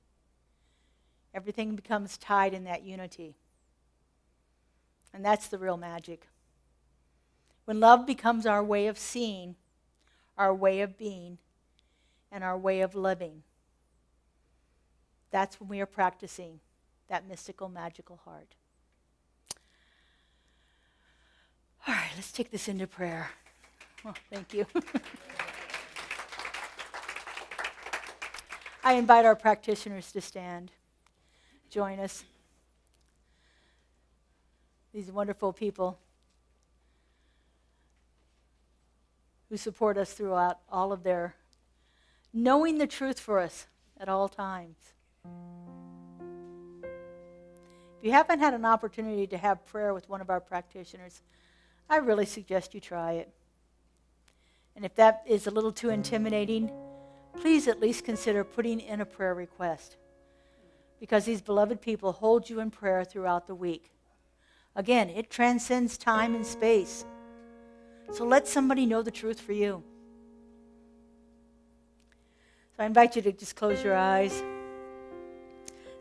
Everything becomes tied in that unity. And that's the real magic. When love becomes our way of seeing, our way of being, and our way of living, that's when we are practicing that mystical, magical heart. All right, let's take this into prayer. Oh, thank you. I invite our practitioners to stand. Join us. These wonderful people who support us throughout all of their knowing the truth for us at all times. If you haven't had an opportunity to have prayer with one of our practitioners, I really suggest you try it. And if that is a little too intimidating, please at least consider putting in a prayer request, because these beloved people hold you in prayer throughout the week. Again, it transcends time and space. So let somebody know the truth for you. So I invite you to just close your eyes.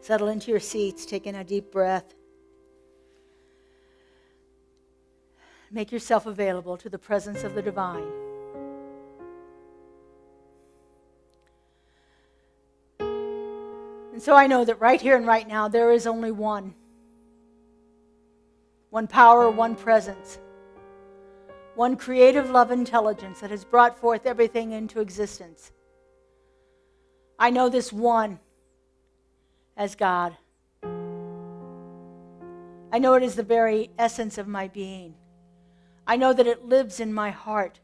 Settle into your seats, taking a deep breath. Make yourself available to the presence of the divine. And so I know that right here and right now, there is only one power, one presence, one creative love intelligence that has brought forth everything into existence. I know this one as God. I know it is the very essence of my being. I know that it lives in my heart,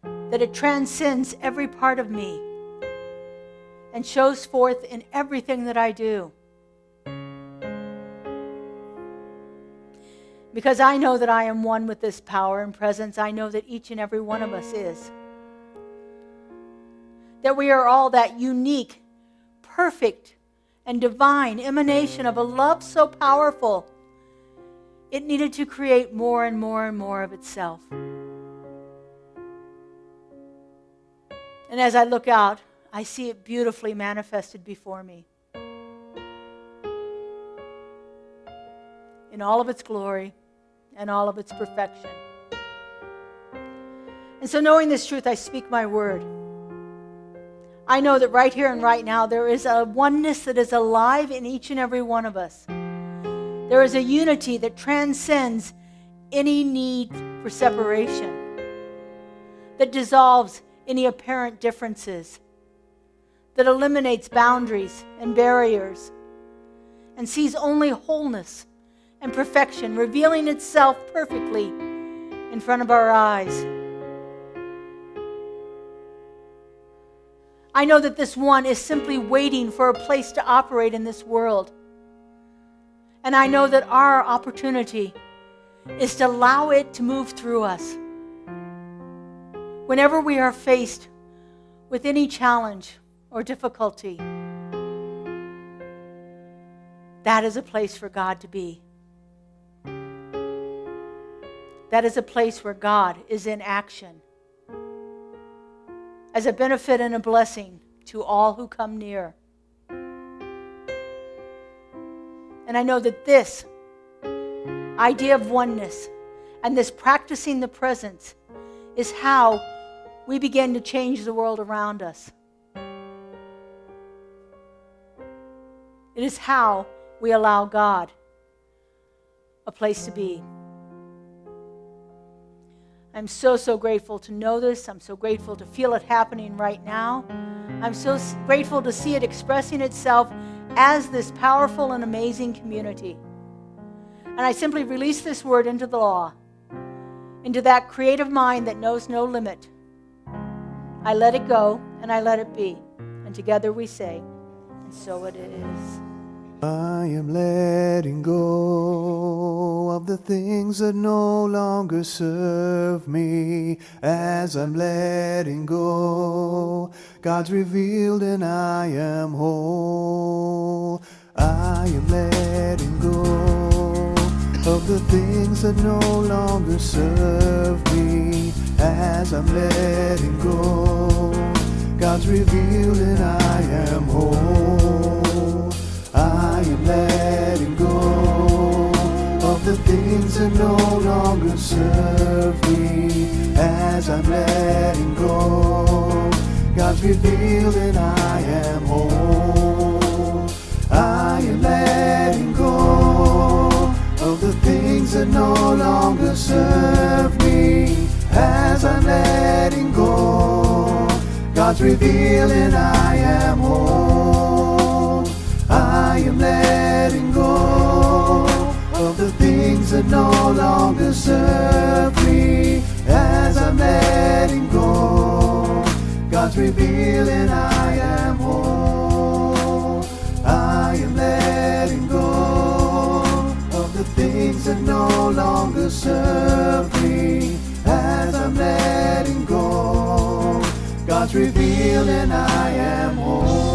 that it transcends every part of me and shows forth in everything that I do. Because I know that I am one with this power and presence, I know that each and every one of us is. That we are all that unique, perfect, and divine emanation of a love so powerful, it needed to create more and more and more of itself. And as I look out, I see it beautifully manifested before me. In all of its glory and all of its perfection. And so knowing this truth, I speak my word. I know that right here and right now, there is a oneness that is alive in each and every one of us. There is a unity that transcends any need for separation, that dissolves any apparent differences, that eliminates boundaries and barriers, and sees only wholeness and perfection revealing itself perfectly in front of our eyes. I know that this one is simply waiting for a place to operate in this world. And I know that our opportunity is to allow it to move through us. Whenever we are faced with any challenge or difficulty, that is a place for God to be. That is a place where God is in action, as a benefit and a blessing to all who come near. And I know that this idea of oneness and this practicing the presence is how we begin to change the world around us. It is how we allow God a place to be. I'm so grateful to know this. I'm so grateful to feel it happening right now. I'm so grateful to see it expressing itself as this powerful and amazing community. And I simply release this word into the law, into that creative mind that knows no limit. I let it go and I let it be. And together we say, and so it is. I am letting go of the things that no longer serve me. As I'm letting go, God's revealed and I am whole. I am letting go of the things that no longer serve me. As I'm letting go, God's revealed and I am whole. I am letting go of the things that no longer serve me. As I'm letting go, God's revealed and I am whole. I am letting go of the things that no longer serve me. As I'm letting go, God's revealed and I am whole. I am letting go of the things that no longer serve me. As I'm letting go, God's revealed and I am whole. I am letting go of the things that no longer serve me. As I'm letting go, God's revealed and I am whole.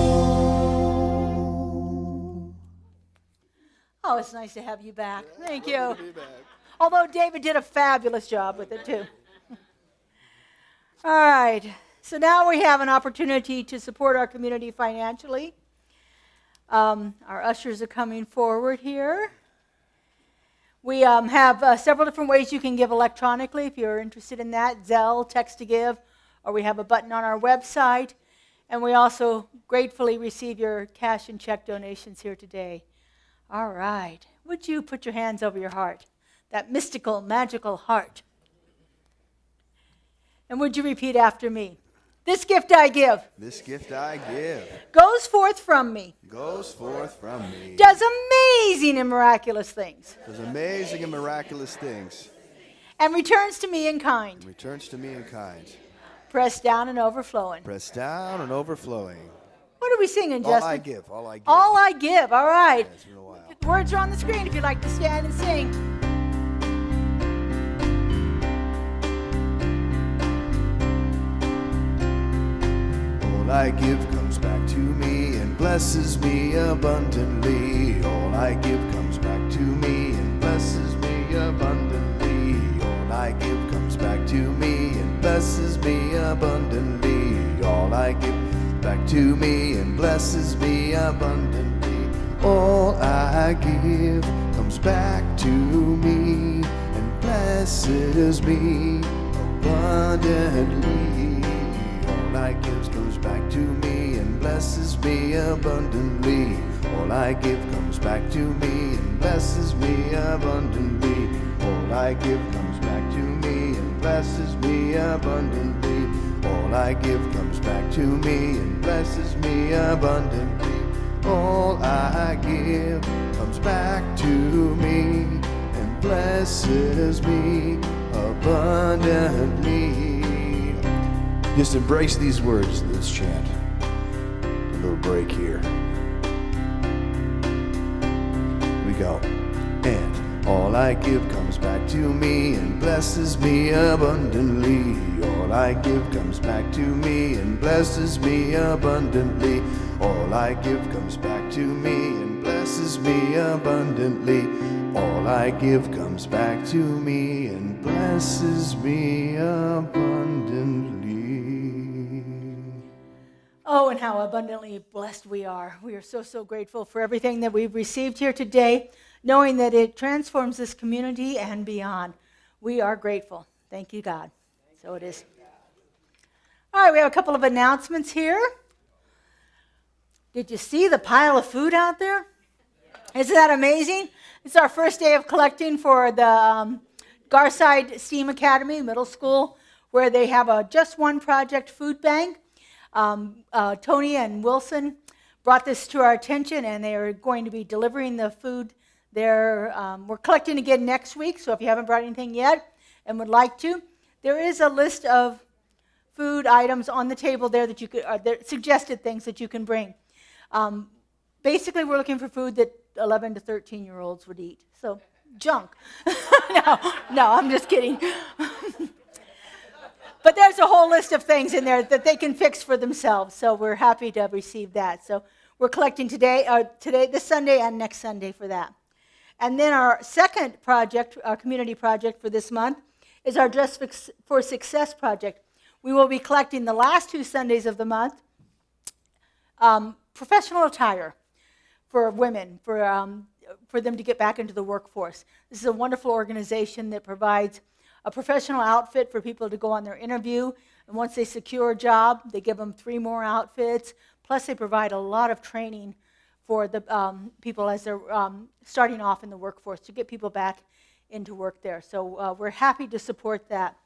Oh, it's nice to have you back. Thank you. Although David did a fabulous job with it too. All right. So now we have an opportunity to support our community financially. Our ushers are coming forward here. We have several different ways you can give electronically if you're interested in that. Zelle, text to give, or we have a button on our website. And we also gratefully receive your cash and check donations here today. All right. Would you put your hands over your heart? That mystical, magical heart. And would you repeat after me? This gift I give. This gift I give Goes forth from me. goes forth from me. Does amazing and miraculous things. Does amazing and miraculous things. And returns to me in kind. Returns to me in kind. Pressed down and overflowing. Pressed down and overflowing. What are we singing, All Justin? I give. All I give. All I give. All right. Yeah, it's been a while. The words are on the screen if you'd like to stand and sing. All I give comes back to me and blesses me abundantly. All I give comes back to me and blesses me abundantly. All I give comes back to me and blesses me abundantly. All I give back to me and blesses me abundantly. All I give comes back to me and blesses me abundantly. All I give comes back to me and blesses me abundantly. All I give comes back to me and blesses me abundantly. All I give comes back to me and blesses me abundantly. All I give comes back to me and blesses me abundantly. All I give comes back to me and blesses me abundantly. Just embrace these words of this chant. A little break here. We go. And all I give comes back to me and blesses me abundantly. All I give comes back to me and blesses me abundantly. All I give comes back to me and blesses me abundantly. All I give comes back to me and blesses me abundantly. Oh, and how abundantly blessed we are. We are so, so grateful for everything that we've received here today, knowing that it transforms this community and beyond. We are grateful. Thank you, God. So it is. All right, we have a couple of announcements here. Did you see the pile of food out there? Isn't that amazing? It's our first day of collecting for the Garside STEAM Academy Middle School, where they have a Just One Project food bank. Tony and Wilson brought this to our attention, and they are going to be delivering the food there. We're collecting again next week, so if you haven't brought anything yet and would like to, there is a list of food items on the table there that you could, suggested things that you can bring. Basically, we're looking for food that 11 to 13-year-olds would eat. So, junk. No, I'm just kidding. But there's a whole list of things in there that they can fix for themselves. So we're happy to receive that. So we're collecting today, this Sunday and next Sunday for that. And then our second project, our community project for this month, is our Dress for Success project. We will be collecting the last 2 Sundays of the month, professional attire for women, for them to get back into the workforce. This is a wonderful organization that provides a professional outfit for people to go on their interview, and once they secure a job, they give them 3 more outfits, plus they provide a lot of training for the people as they're starting off in the workforce to get people back into work there. So we're happy to support that,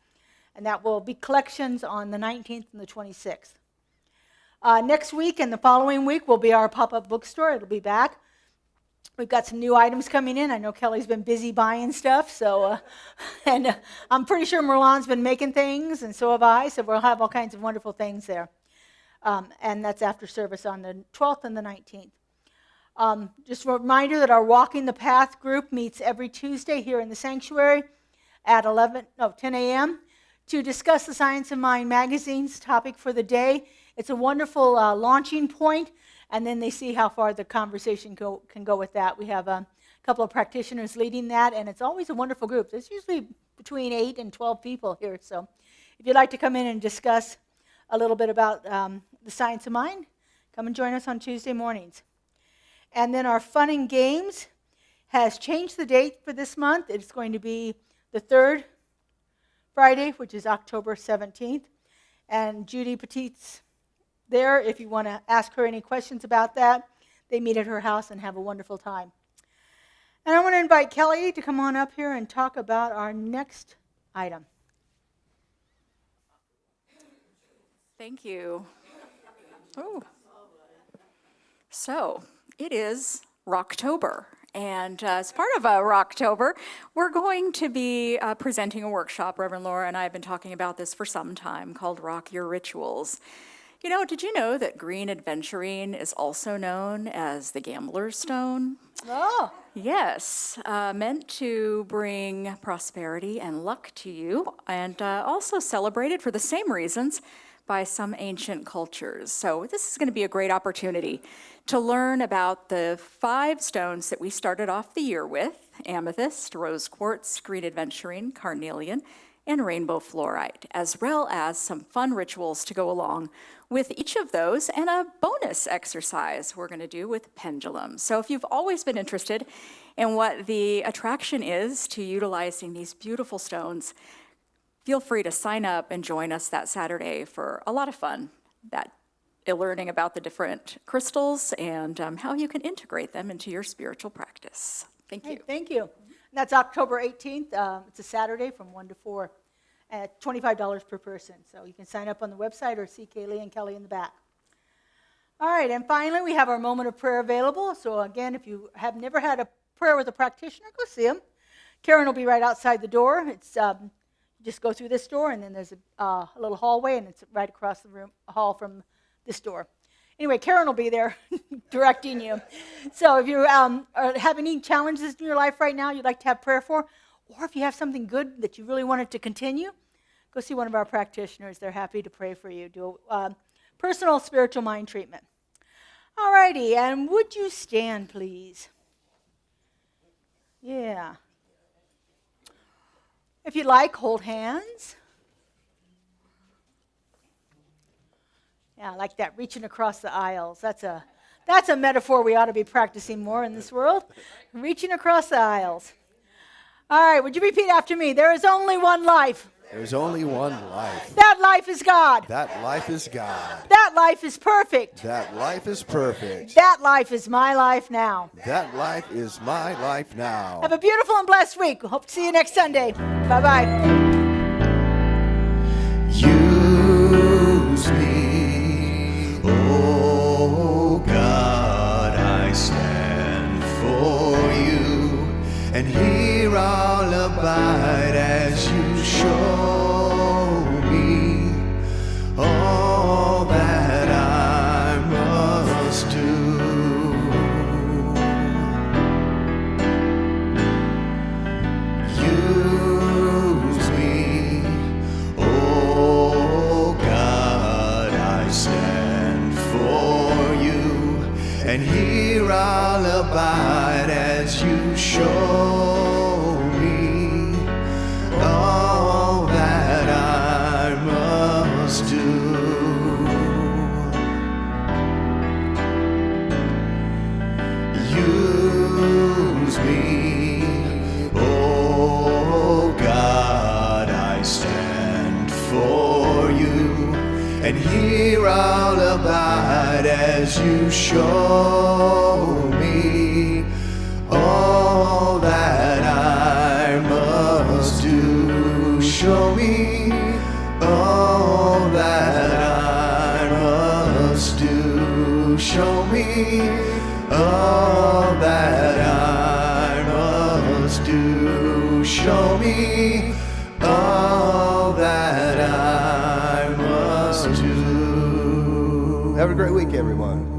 and that will be collections on the 19th and the 26th. Next week and the following week will be our pop-up bookstore. It'll be back. We've got some new items coming in. I know Kelly's been busy buying stuff, so and I'm pretty sure Merlan's been making things, and so have I. So we'll have all kinds of wonderful things there, and that's after service on the 12th and the 19th. Just a reminder that our Walking the Path group meets every Tuesday here in the sanctuary at 10 a.m. to discuss the Science of Mind magazine's topic for the day. It's a wonderful launching point. And then they see how far the conversation can go with that. We have a couple of practitioners leading that, and it's always a wonderful group. There's usually between 8 and 12 people here. So if you'd like to come in and discuss a little bit about the Science of Mind, come and join us on Tuesday mornings. And then our Fun and Games has changed the date for this month. It's going to be the 3rd Friday, which is October 17th. And Judy Petit's there if you want to ask her any questions about that. They meet at her house and have a wonderful time. And I want to invite Kelly to come on up here and talk about our next item. Thank you. Oh. So, it is Rocktober. And as part of Rocktober, we're going to be presenting a workshop. Reverend Laura and I have been talking about this for some time, called Rock Your Rituals. You know, did you know that green adventurine is also known as the gambler's stone? Oh. Yes, meant to bring prosperity and luck to you, and also celebrated for the same reasons by some ancient cultures. So this is going to be a great opportunity to learn about the 5 stones that we started off the year with: amethyst, rose quartz, green adventurine, carnelian, and rainbow fluorite, as well as some fun rituals to go along with each of those, and a bonus exercise we're going to do with pendulums. So if you've always been interested in what the attraction is to utilizing these beautiful stones feel free to sign up and join us that Saturday for a lot of fun, learning about the different crystals and how you can integrate them into your spiritual practice. Thank you. Hey, thank you. That's October 18th. It's a Saturday from 1 to 4 at $25 per person. So you can sign up on the website or see Kaylee and Kelly in the back. All right, and finally, we have our moment of prayer available. So again, if you have never had a prayer with a practitioner, go see them. Karen will be right outside the door. It's you just go through this door, and then there's a little hallway, and it's right across the hall from this door. Anyway, Karen will be there directing you. So if you have any challenges in your life right now you'd like to have prayer for, or if you have something good that you really wanted to continue, go see one of our practitioners. They're happy to pray for you. Do personal spiritual mind treatment. All righty, and would you stand, please? Yeah. If you'd like, hold hands. Yeah, I like that, reaching across the aisles. That's a metaphor we ought to be practicing more in this world. Reaching across the aisles. All right, would you repeat after me? There is only one life. There's only one life. That life is God. That life is God. That life is perfect. That life is perfect. That life is my life now. That life is my life now. Have a beautiful and blessed week. Hope to see you next Sunday. Bye-bye. Use me, oh God, I stand for you, and here I'll abide as you show me all that I must do. Use me, oh God, I stand for you, and here I'll abide as you show me all that I must do. Use me, oh God, I stand for you, and here I'll abide as you show me all that I must do. Show me all that I must do. Show me all that I must do. Show me all that I must do. Have a great week, everyone.